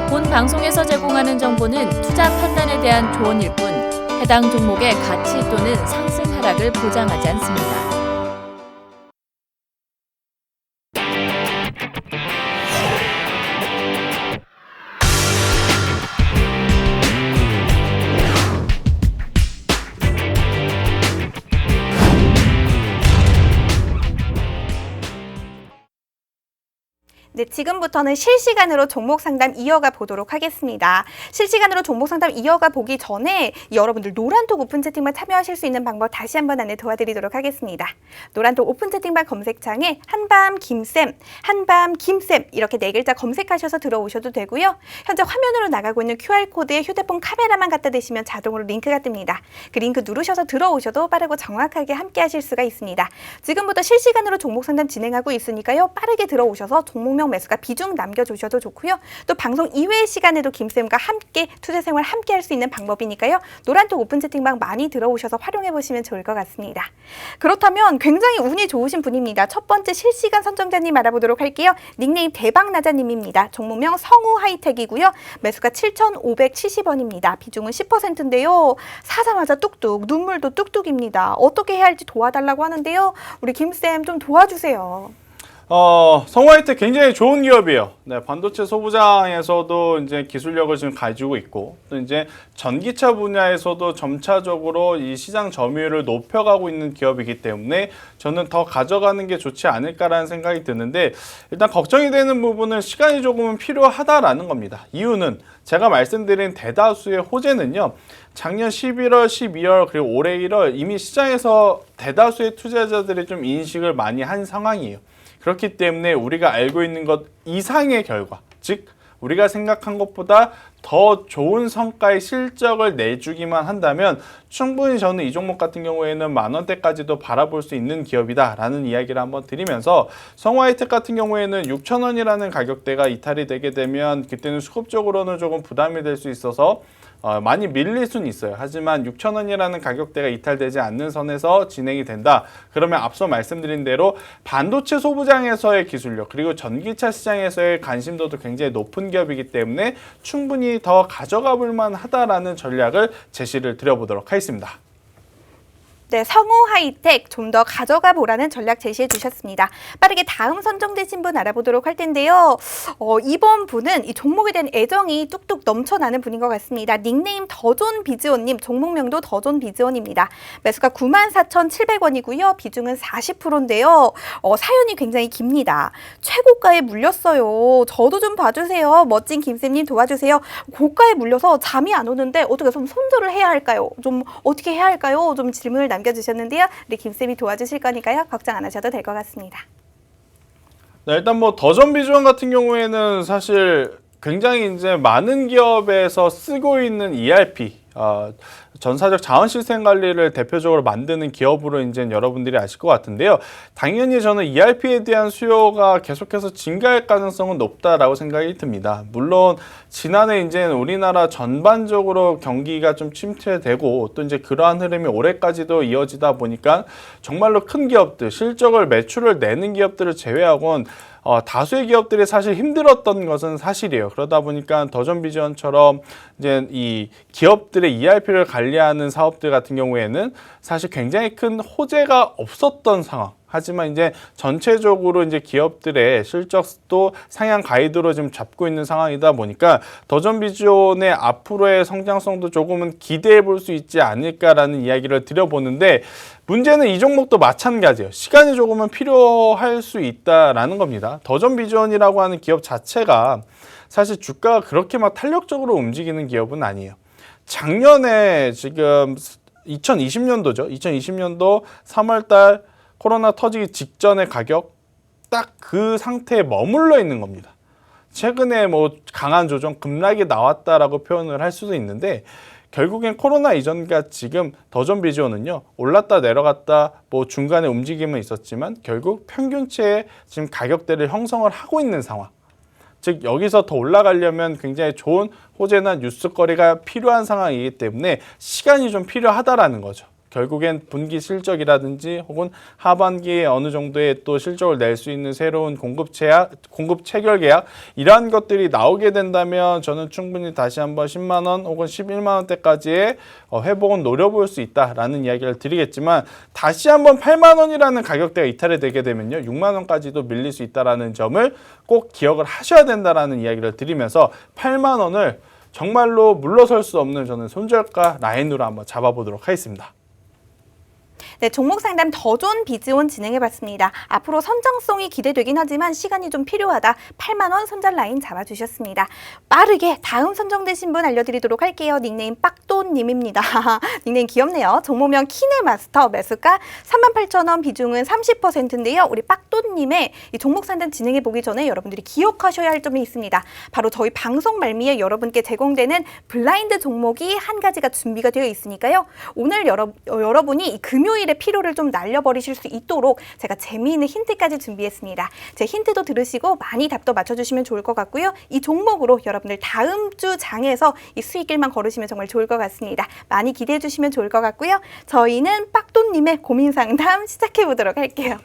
본 방송에서 제공하는 정보는 투자 판단에 대한 조언일 뿐 해당 종목의 가치 또는 상승 하락을 보장하지 않습니다. 네, 지금부터는 실시간으로 종목 상담 이어가 보도록 하겠습니다. 실시간으로 종목 상담 이어가 보기 전에 여러분들 노란톡 오픈 채팅방 참여하실 수 있는 방법 다시 한번 안내 도와드리도록 하겠습니다. 노란톡 오픈 채팅방 검색창에 한밤 김쌤, 한밤 김쌤 이렇게 네 글자 검색하셔서 들어오셔도 되고요. 현재 화면으로 나가고 있는 QR코드에 휴대폰 카메라만 갖다 대시면 자동으로 링크가 뜹니다. 그 링크 누르셔서 들어오셔도 빠르고 정확하게 함께 하실 수가 있습니다. 지금부터 실시간으로 종목 상담 진행하고 있으니까요. 빠르게 들어오셔서 종목명 매수가 비중 남겨주셔도 좋고요. 또 방송 이외의 시간에도 김쌤과 함께 투자생활 함께 할 수 있는 방법이니까요. 노란톡 오픈 채팅방 많이 들어오셔서 활용해보시면 좋을 것 같습니다. 그렇다면 굉장히 운이 좋으신 분입니다. 첫 번째 실시간 선정자님 알아보도록 할게요. 닉네임 대박나자님입니다. 종목명 성우하이텍이고요. 매수가 7,570원입니다. 비중은 10%인데요. 사자마자 뚝뚝, 눈물도 뚝뚝입니다. 어떻게 해야 할지 도와달라고 하는데요. 우리 김쌤 좀 도와주세요. 성우하이텍 굉장히 좋은 기업이에요. 네, 반도체 소부장에서도 이제 기술력을 지금 가지고 있고, 또 이제 전기차 분야에서도 점차적으로 이 시장 점유율을 높여가고 있는 기업이기 때문에 저는 더 가져가는 게 좋지 않을까라는 생각이 드는데, 일단 걱정이 되는 부분은 시간이 조금은 필요하다라는 겁니다. 이유는 제가 말씀드린 대다수의 호재는요, 작년 11월, 12월 그리고 올해 1월 이미 시장에서 대다수의 투자자들이 좀 인식을 많이 한 상황이에요. 그렇기 때문에 우리가 알고 있는 것 이상의 결과, 즉 우리가 생각한 것보다 더 좋은 성과의 실적을 내주기만 한다면 충분히 저는 이 종목 같은 경우에는 10,000원대까지도 바라볼 수 있는 기업이다라는 이야기를 한번 드리면서, 성우하이텍 같은 경우에는 6,000원이라는 가격대가 이탈이 되게 되면 그때는 수급적으로는 조금 부담이 될 수 있어서 많이 밀릴 수는 있어요. 하지만 6,000원이라는 가격대가 이탈되지 않는 선에서 진행이 된다. 그러면 앞서 말씀드린 대로 반도체 소부장에서의 기술력 그리고 전기차 시장에서의 관심도도 굉장히 높은 기업이기 때문에 충분히 더 가져가 볼 만하다라는 전략을 제시를 드려보도록 하겠습니다. 네, 성우 하이텍 좀 더 가져가 보라는 전략 제시해 주셨습니다. 빠르게 다음 선정되신 분 알아보도록 할 텐데요. 이번 분은 이 종목에 대한 애정이 뚝뚝 넘쳐나는 분인 것 같습니다. 닉네임 더존 비즈원님, 종목명도 더존 비즈원입니다. 매수가 94,700원이고요. 비중은 40%인데요. 사연이 굉장히 깁니다. 최고가에 물렸어요. 저도 좀 봐주세요. 멋진 김쌤님 도와주세요. 고가에 물려서 잠이 안 오는데 어떻게 좀 손절을 해야 할까요? 좀 어떻게 해야 할까요? 좀 질문을 남겨주셨는데요. 우리 김쌤이 도와주실 거니까요. 걱정 안 하셔도 될 것 같습니다. 네, 일단 뭐 더존 비주얼 같은 경우에는 사실 굉장히 이제 많은 기업에서 쓰고 있는 ERP, 전사적 자원 시스템 관리를 대표적으로 만드는 기업으로 이제 여러분들이 아실 것 같은데요. 당연히 저는 ERP에 대한 수요가 계속해서 증가할 가능성은 높다라고 생각이 듭니다. 물론 지난해 이제 우리나라 전반적으로 경기가 좀 침체되고 또 이제 그러한 흐름이 올해까지도 이어지다 보니까 정말로 큰 기업들, 실적을 매출을 내는 기업들을 제외하고는 다수의 기업들이 사실 힘들었던 것은 사실이에요. 그러다 보니까 더존 비전처럼 이제 이 기업들의 ERP를 관리하는 사업들 같은 경우에는 사실 굉장히 큰 호재가 없었던 상황. 하지만 이제 전체적으로 이제 기업들의 실적도 상향 가이드로 지금 잡고 있는 상황이다 보니까 더존 비전의 앞으로의 성장성도 조금은 기대해 볼 수 있지 않을까라는 이야기를 드려보는데 문제는 이 종목도 마찬가지예요. 시간이 조금은 필요할 수 있다라는 겁니다. 더존 비전이라고 하는 기업 자체가 사실 주가가 그렇게 막 탄력적으로 움직이는 기업은 아니에요. 작년에 지금 2020년도죠. 2020년도 3월달 코로나 터지기 직전의 가격 딱 그 상태에 머물러 있는 겁니다. 최근에 뭐 강한 조정 급락이 나왔다라고 표현을 할 수도 있는데 결국엔 코로나 이전과 지금 더존 비주얼은요 올랐다 내려갔다 뭐 중간에 움직임은 있었지만 결국 평균치의 지금 가격대를 형성을 하고 있는 상황. 즉 여기서 더 올라가려면 굉장히 좋은 호재나 뉴스거리가 필요한 상황이기 때문에 시간이 좀 필요하다라는 거죠. 결국엔 분기 실적이라든지 혹은 하반기에 어느 정도의 또 실적을 낼 수 있는 새로운 공급 체결 계약 이러한 것들이 나오게 된다면 저는 충분히 다시 한번 10만 원 혹은 11만 원대까지의 회복은 노려볼 수 있다라는 이야기를 드리겠지만 다시 한번 8만 원이라는 가격대가 이탈이 되게 되면요 6만 원까지도 밀릴 수 있다라는 점을 꼭 기억을 하셔야 된다라는 이야기를 드리면서 8만 원을 정말로 물러설 수 없는 저는 손절가 라인으로 한번 잡아보도록 하겠습니다. 네, 종목 상담 더존 비즈온 진행해봤습니다. 앞으로 선정성이 기대되긴 하지만 시간이 좀 필요하다. 8만 원 손절 라인 잡아주셨습니다. 빠르게 다음 선정되신 분 알려드리도록 할게요. 닉네임 빡돈님입니다. 닉네임 귀엽네요. 종목명 키네마스터 매수가 38,000원 비중은 30%인데요. 우리 빡돈님의 이 종목 상담 진행해보기 전에 여러분들이 기억하셔야 할 점이 있습니다. 바로 저희 방송 말미에 여러분께 제공되는 블라인드 종목이 한 가지가 준비가 되어 있으니까요. 오늘 여러분이 이 금요일에 피로를 좀 날려버리실 수 있도록 제가 재미있는 힌트까지 준비했습니다. 제 힌트도 들으시고 많이 답도 맞춰주시면 좋을 것 같고요. 이 종목으로 여러분들 다음 주 장에서 이 수익길만 걸으시면 정말 좋을 것 같습니다. 많이 기대해 주시면 좋을 것 같고요. 저희는 빡돈님의 고민 상담 시작해 보도록 할게요.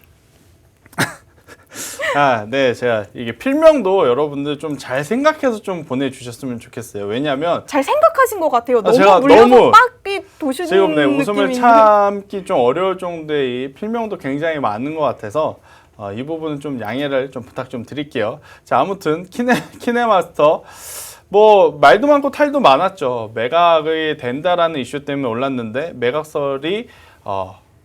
네, 제가 이게 필명도 여러분들 좀 잘 생각해서 좀 보내주셨으면 좋겠어요. 왜냐하면 잘 생각하신 것 같아요. 제가 너무 물려서 너무 빡이 도시는 지금 웃음을 느낌인데. 참기 좀 어려울 정도의 이 필명도 굉장히 많은 것 같아서 이 부분은 좀 양해를 좀 부탁 좀 드릴게요. 자, 아무튼 키네마스터 뭐 말도 많고 탈도 많았죠. 매각이 된다라는 이슈 때문에 올랐는데 매각설이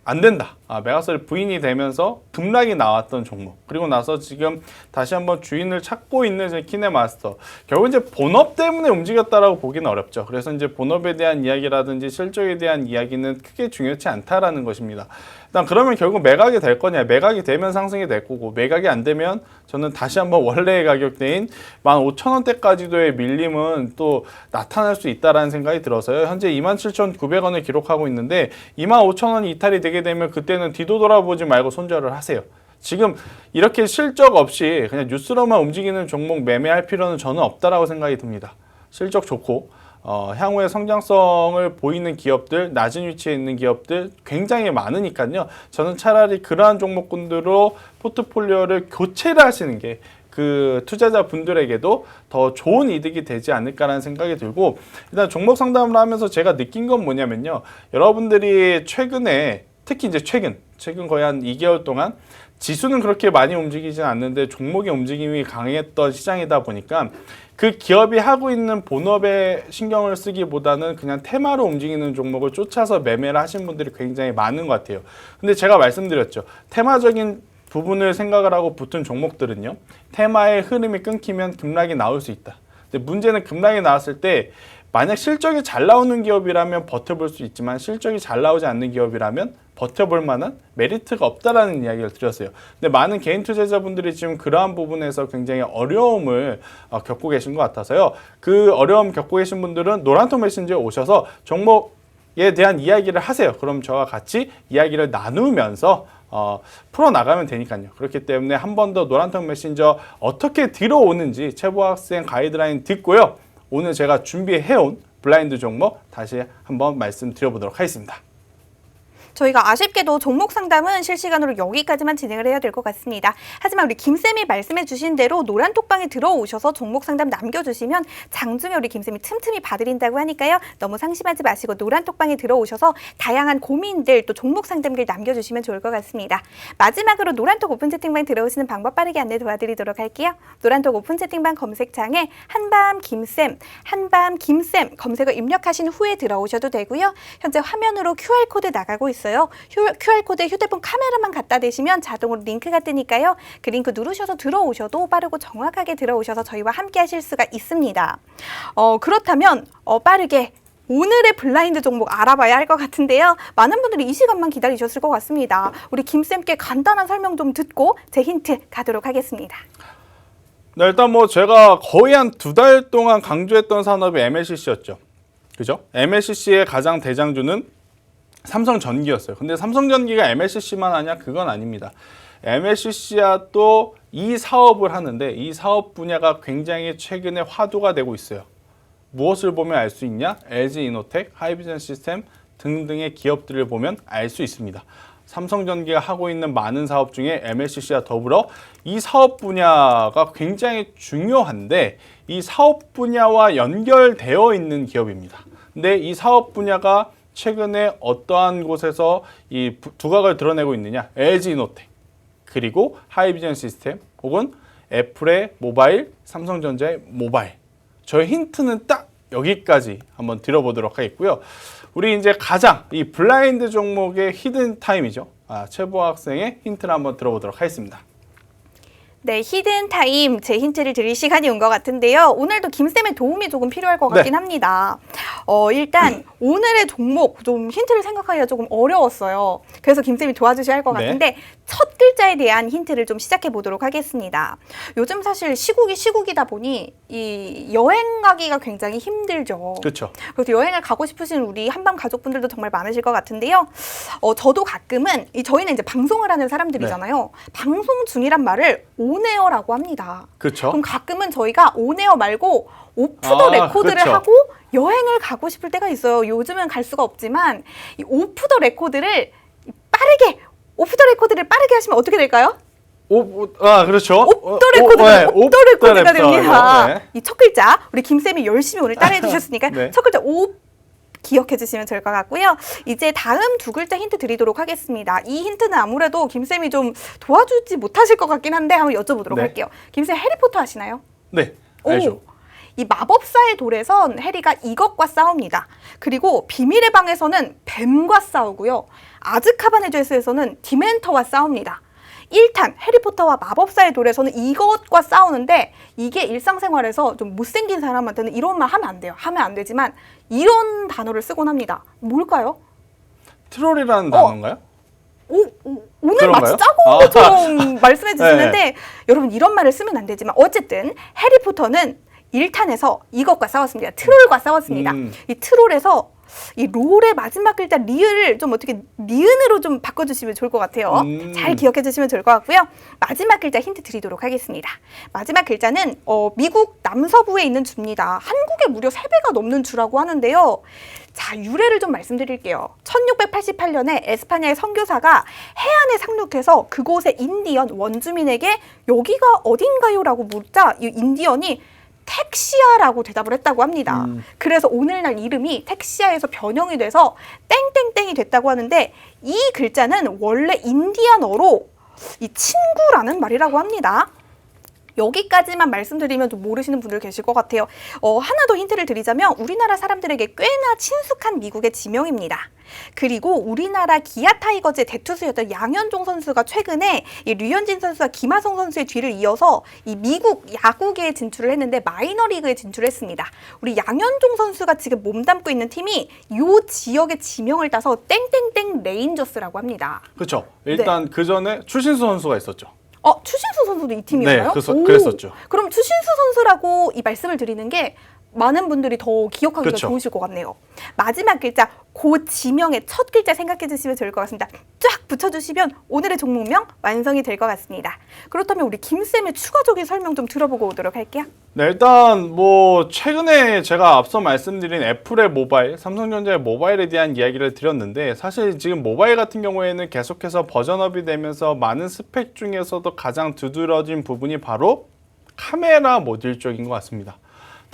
안 된다. 매각설이 부인이 되면서 급락이 나왔던 종목. 그리고 나서 지금 다시 한번 주인을 찾고 있는 키네마스터. 결국 이제 본업 때문에 움직였다라고 보기는 어렵죠. 그래서 이제 본업에 대한 이야기라든지 실적에 대한 이야기는 크게 중요치 않다라는 것입니다. 일단 그러면 결국 매각이 될 거냐? 매각이 되면 상승이 될 거고 매각이 안 되면 저는 다시 한번 원래의 가격대인 15,000원대까지도의 밀림은 또 나타날 수 있다라는 생각이 들어서요. 현재 27,900원을 기록하고 있는데 25,000원이 이탈이 되게 되면 그때는 뒤도 돌아보지 말고 손절을 하세요. 지금 이렇게 실적 없이 그냥 뉴스로만 움직이는 종목 매매할 필요는 저는 없다라고 생각이 듭니다. 실적 좋고 향후의 성장성을 보이는 기업들, 낮은 위치에 있는 기업들 굉장히 많으니까요. 저는 차라리 그러한 종목군들로 포트폴리오를 교체를 하시는 게 그 투자자분들에게도 더 좋은 이득이 되지 않을까라는 생각이 들고, 일단 종목 상담을 하면서 제가 느낀 건 뭐냐면요. 여러분들이 최근에 특히 이제 최근 거의 한 2개월 동안 지수는 그렇게 많이 움직이진 않는데 종목의 움직임이 강했던 시장이다 보니까 그 기업이 하고 있는 본업에 신경을 쓰기보다는 그냥 테마로 움직이는 종목을 쫓아서 매매를 하신 분들이 굉장히 많은 것 같아요. 근데 제가 말씀드렸죠. 테마적인 부분을 생각을 하고 붙은 종목들은요. 테마의 흐름이 끊기면 급락이 나올 수 있다. 근데 문제는 급락이 나왔을 때 만약 실적이 잘 나오는 기업이라면 버텨볼 수 있지만 실적이 잘 나오지 않는 기업이라면 버텨볼 만한 메리트가 없다라는 이야기를 드렸어요. 근데 많은 개인 투자자분들이 지금 그러한 부분에서 굉장히 어려움을 겪고 계신 것 같아서요. 그 어려움 겪고 계신 분들은 노란톡 메신저에 오셔서 종목에 대한 이야기를 하세요. 그럼 저와 같이 이야기를 나누면서 풀어나가면 되니까요. 그렇기 때문에 한 번 더 노란톡 메신저 어떻게 들어오는지 최보학생 가이드라인 듣고요. 오늘 제가 준비해온 블라인드 종목 다시 한번 말씀드려보도록 하겠습니다. 저희가 아쉽게도 종목 상담은 실시간으로 여기까지만 진행을 해야 될 것 같습니다. 하지만 우리 김쌤이 말씀해 주신 대로 노란톡방에 들어오셔서 종목 상담 남겨주시면 장중에 우리 김쌤이 틈틈이 봐드린다고 하니까요. 너무 상심하지 마시고 노란톡방에 들어오셔서 다양한 고민들 또 종목 상담글 남겨주시면 좋을 것 같습니다. 마지막으로 노란톡 오픈 채팅방 들어오시는 방법 빠르게 안내 도와드리도록 할게요. 노란톡 오픈 채팅방 검색창에 한밤 김쌤 검색어 입력하신 후에 들어오셔도 되고요. 현재 화면으로 QR코드 나가고 있습니다. QR코드에 휴대폰 카메라만 갖다 대시면 자동으로 링크가 뜨니까요. 그 링크 누르셔서 들어오셔도 빠르고 정확하게 들어오셔서 저희와 함께 하실 수가 있습니다. 그렇다면 빠르게 오늘의 블라인드 종목 알아봐야 할 것 같은데요. 많은 분들이 이 시간만 기다리셨을 것 같습니다. 우리 김쌤께 간단한 설명 좀 듣고 제 힌트 가도록 하겠습니다. 네, 일단 제가 거의 한 2달 동안 강조했던 산업이 MLCC였죠. 그죠? MLCC의 가장 대장주는 삼성전기였어요. 근데 삼성전기가 MLCC만 하냐? 그건 아닙니다. MLCC야 또 이 사업을 하는데 이 사업 분야가 굉장히 최근에 화두가 되고 있어요. 무엇을 보면 알 수 있냐? LG이노텍, 하이비전 시스템 등등의 기업들을 보면 알 수 있습니다. 삼성전기가 하고 있는 많은 사업 중에 MLCC와 더불어 이 사업 분야가 굉장히 중요한데 이 사업 분야와 연결되어 있는 기업입니다. 근데 이 사업 분야가 최근에 어떠한 곳에서 이 두각을 드러내고 있느냐? LG이노텍, 그리고 하이비전 시스템, 혹은 애플의 모바일, 삼성전자의 모바일. 저의 힌트는 딱 여기까지 한번 드려보도록 하겠고요. 우리 이제 가장 이 블라인드 종목의 히든 타임이죠. 최보아 학생의 힌트를 한번 들어보도록 하겠습니다. 네, 히든 타임 제 힌트를 드릴 시간이 온 것 같은데요. 오늘도 김쌤의 도움이 조금 필요할 것 같긴 합니다. 일단 오늘의 종목 좀 힌트를 생각하기가 조금 어려웠어요. 그래서 김쌤이 도와주셔야 할 것 같은데 첫 글자에 대한 힌트를 좀 시작해 보도록 하겠습니다. 요즘 사실 시국이다 보니 이 여행 가기가 굉장히 힘들죠. 그렇죠. 그래서 여행을 가고 싶으신 우리 한밤 가족분들도 정말 많으실 것 같은데요. 저도 가끔은 저희는 이제 방송을 하는 사람들이잖아요. 방송 중이란 말을 온에어라고 합니다. 그렇죠. 그럼 가끔은 저희가 온에어 말고 오프 더 레코드를 그렇죠. 하고 여행을 가고 싶을 때가 있어요. 요즘은 갈 수가 없지만 이 오프 더 레코드를 빠르게 하시면 어떻게 될까요? 그렇죠. 오프 더 레코드가 됩니다. 네. 이 첫 글자 우리 김쌤이 열심히 오늘 따라해 주셨으니까 네. 첫 글자 오 기억해 주시면 좋을 것 같고요. 이제 다음 두 글자 힌트 드리도록 하겠습니다. 이 힌트는 아무래도 김쌤이 좀 도와주지 못하실 것 같긴 한데 한번 여쭤보도록 할게요. 김쌤 해리포터 아시나요? 네, 알죠. 이 마법사의 돌에선 해리가 이것과 싸웁니다. 그리고 비밀의 방에서는 뱀과 싸우고요. 아즈카반의 죄수에서는 디멘터와 싸웁니다. 1탄 해리포터와 마법사의 돌에서는 이것과 싸우는데 이게 일상생활에서 좀 못생긴 사람한테는 이런 말 하면 안 돼요. 하면 안 되지만 이런 단어를 쓰곤 합니다. 뭘까요? 트롤이라는 단어인가요? 오늘 그런가요? 마치 짜고 것처럼 말씀해 주시는데 여러분 이런 말을 쓰면 안 되지만 어쨌든 해리포터는 1탄에서 이것과 싸웠습니다. 트롤과 싸웠습니다. 이 트롤에서 이 롤의 마지막 글자 리을을 좀 어떻게 니은으로 좀 바꿔주시면 좋을 것 같아요. 잘 기억해 주시면 좋을 것 같고요. 마지막 글자 힌트 드리도록 하겠습니다. 마지막 글자는 미국 남서부에 있는 주입니다. 한국의 무려 3배가 넘는 주라고 하는데요. 자, 유래를 좀 말씀드릴게요. 1688년에 에스파냐의 선교사가 해안에 상륙해서 그곳의 인디언 원주민에게 여기가 어딘가요? 라고 묻자 이 인디언이 텍시아라고 대답을 했다고 합니다. 그래서 오늘날 이름이 텍시아에서 변형이 돼서 땡땡땡이 됐다고 하는데 이 글자는 원래 인디안어로 이 친구라는 말이라고 합니다. 여기까지만 말씀드리면 좀 모르시는 분들 계실 것 같아요. 하나 더 힌트를 드리자면 우리나라 사람들에게 꽤나 친숙한 미국의 지명입니다. 그리고 우리나라 기아 타이거즈의 대투수였던 양현종 선수가 최근에 이 류현진 선수와 김하성 선수의 뒤를 이어서 이 미국 야구계에 진출을 했는데 마이너리그에 진출했습니다. 우리 양현종 선수가 지금 몸담고 있는 팀이 이 지역의 지명을 따서 땡땡땡 레인저스라고 합니다. 그렇죠. 일단 그 전에 추신수 선수가 있었죠. 추신수 선수도 이 팀이었나요? 네, 그랬었죠. 그럼 추신수 선수라고 이 말씀을 드리는 게 많은 분들이 더 기억하기가 그렇죠. 좋으실 것 같네요. 마지막 글자, 그 지명의 첫 글자 생각해 주시면 좋을 것 같습니다. 쫙 붙여주시면 오늘의 종목명 완성이 될 것 같습니다. 그렇다면 우리 김쌤의 추가적인 설명 좀 들어보고 오도록 할게요. 네, 일단 최근에 제가 앞서 말씀드린 애플의 모바일, 삼성전자의 모바일에 대한 이야기를 드렸는데 사실 지금 모바일 같은 경우에는 계속해서 버전업이 되면서 많은 스펙 중에서도 가장 두드러진 부분이 바로 카메라 모듈 쪽인 것 같습니다.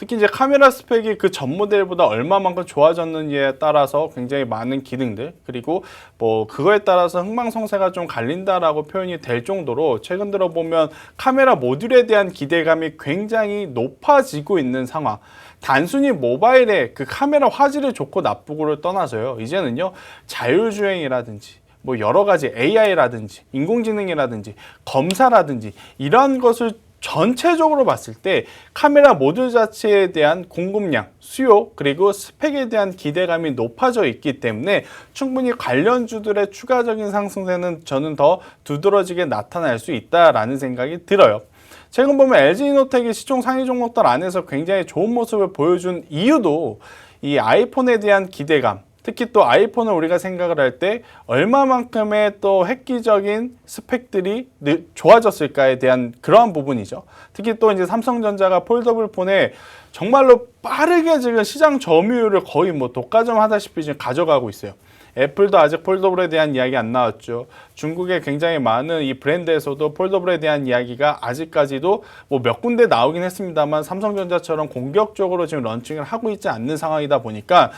특히 이제 카메라 스펙이 그 전 모델보다 얼마만큼 좋아졌는지에 따라서 굉장히 많은 기능들 그리고 그거에 따라서 흥망성쇠가 좀 갈린다라고 표현이 될 정도로 최근 들어 보면 카메라 모듈에 대한 기대감이 굉장히 높아지고 있는 상황. 단순히 모바일의 그 카메라 화질이 좋고 나쁘고를 떠나서요. 이제는요 자율주행이라든지 여러 가지 AI라든지 인공지능이라든지 검사라든지 이런 것을 전체적으로 봤을 때 카메라 모듈 자체에 대한 공급량, 수요, 그리고 스펙에 대한 기대감이 높아져 있기 때문에 충분히 관련주들의 추가적인 상승세는 저는 더 두드러지게 나타날 수 있다라는 생각이 들어요. 최근 보면 LG이노텍이 시총 상위 종목들 안에서 굉장히 좋은 모습을 보여준 이유도 이 아이폰에 대한 기대감, 특히 또 아이폰을 우리가 생각을 할 때 얼마만큼의 또 획기적인 스펙들이 좋아졌을까에 대한 그러한 부분이죠. 특히 또 이제 삼성전자가 폴더블 폰에 정말로 빠르게 지금 시장 점유율을 거의 독과점 하다시피 지금 가져가고 있어요. 애플도 아직 폴더블에 대한 이야기 안 나왔죠. 중국의 굉장히 많은 이 브랜드에서도 폴더블에 대한 이야기가 아직까지도 몇 군데 나오긴 했습니다만 삼성전자처럼 공격적으로 지금 런칭을 하고 있지 않는 상황이다 보니까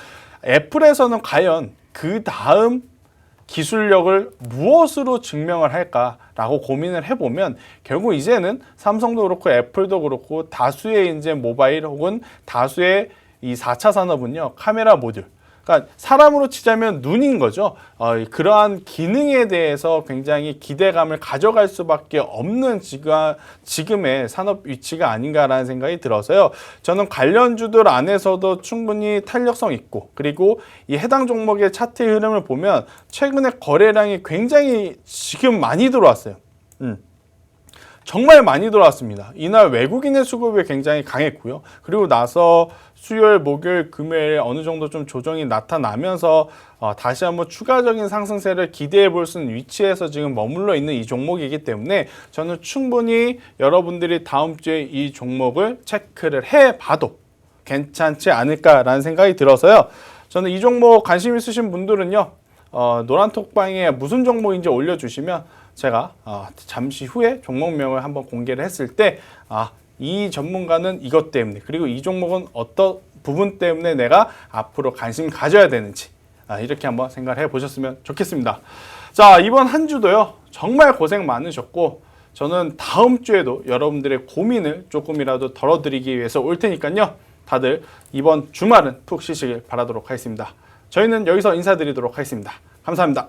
애플에서는 과연 그 다음 기술력을 무엇으로 증명을 할까라고 고민을 해보면 결국 이제는 삼성도 그렇고 애플도 그렇고 다수의 이제 모바일 혹은 다수의 이 4차 산업은요 카메라 모듈 그러니까 사람으로 치자면 눈인 거죠. 그러한 기능에 대해서 굉장히 기대감을 가져갈 수밖에 없는 지금의 산업 위치가 아닌가라는 생각이 들어서요. 저는 관련주들 안에서도 충분히 탄력성 있고 그리고 이 해당 종목의 차트의 흐름을 보면 최근에 거래량이 굉장히 지금 많이 들어왔어요. 정말 많이 들어왔습니다. 이날 외국인의 수급이 굉장히 강했고요. 그리고 나서 수요일, 목요일, 금요일 어느 정도 좀 조정이 나타나면서 다시 한번 추가적인 상승세를 기대해 볼 수 있는 위치에서 지금 머물러 있는 이 종목이기 때문에 저는 충분히 여러분들이 다음 주에 이 종목을 체크를 해봐도 괜찮지 않을까라는 생각이 들어서요. 저는 이 종목 관심 있으신 분들은요. 노란톡방에 무슨 종목인지 올려주시면 제가 잠시 후에 종목명을 한번 공개를 했을 때 이 전문가는 이것 때문에 그리고 이 종목은 어떤 부분 때문에 내가 앞으로 관심 가져야 되는지 이렇게 한번 생각을 해보셨으면 좋겠습니다. 자, 이번 한 주도요 정말 고생 많으셨고 저는 다음 주에도 여러분들의 고민을 조금이라도 덜어드리기 위해서 올 테니까요. 다들 이번 주말은 푹 쉬시길 바라도록 하겠습니다. 저희는 여기서 인사드리도록 하겠습니다. 감사합니다.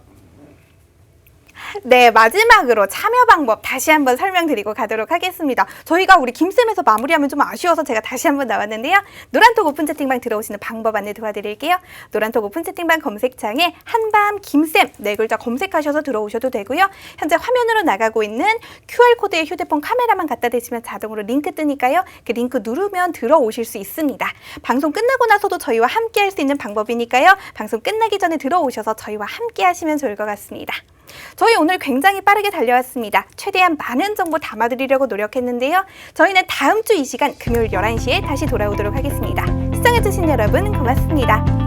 네, 마지막으로 참여 방법 다시 한번 설명드리고 가도록 하겠습니다. 저희가 우리 김쌤에서 마무리하면 좀 아쉬워서 제가 다시 한번 나왔는데요. 노란톡 오픈 채팅방 들어오시는 방법 안내 도와드릴게요. 노란톡 오픈 채팅방 검색창에 한밤 김쌤 네 글자 검색하셔서 들어오셔도 되고요. 현재 화면으로 나가고 있는 QR코드에 휴대폰 카메라만 갖다 대시면 자동으로 링크 뜨니까요. 그 링크 누르면 들어오실 수 있습니다. 방송 끝나고 나서도 저희와 함께 할 수 있는 방법이니까요. 방송 끝나기 전에 들어오셔서 저희와 함께 하시면 좋을 것 같습니다. 저희 오늘 굉장히 빠르게 달려왔습니다. 최대한 많은 정보 담아드리려고 노력했는데요. 저희는 다음 주 이 시간 금요일 11시에 다시 돌아오도록 하겠습니다. 시청해주신 여러분 고맙습니다.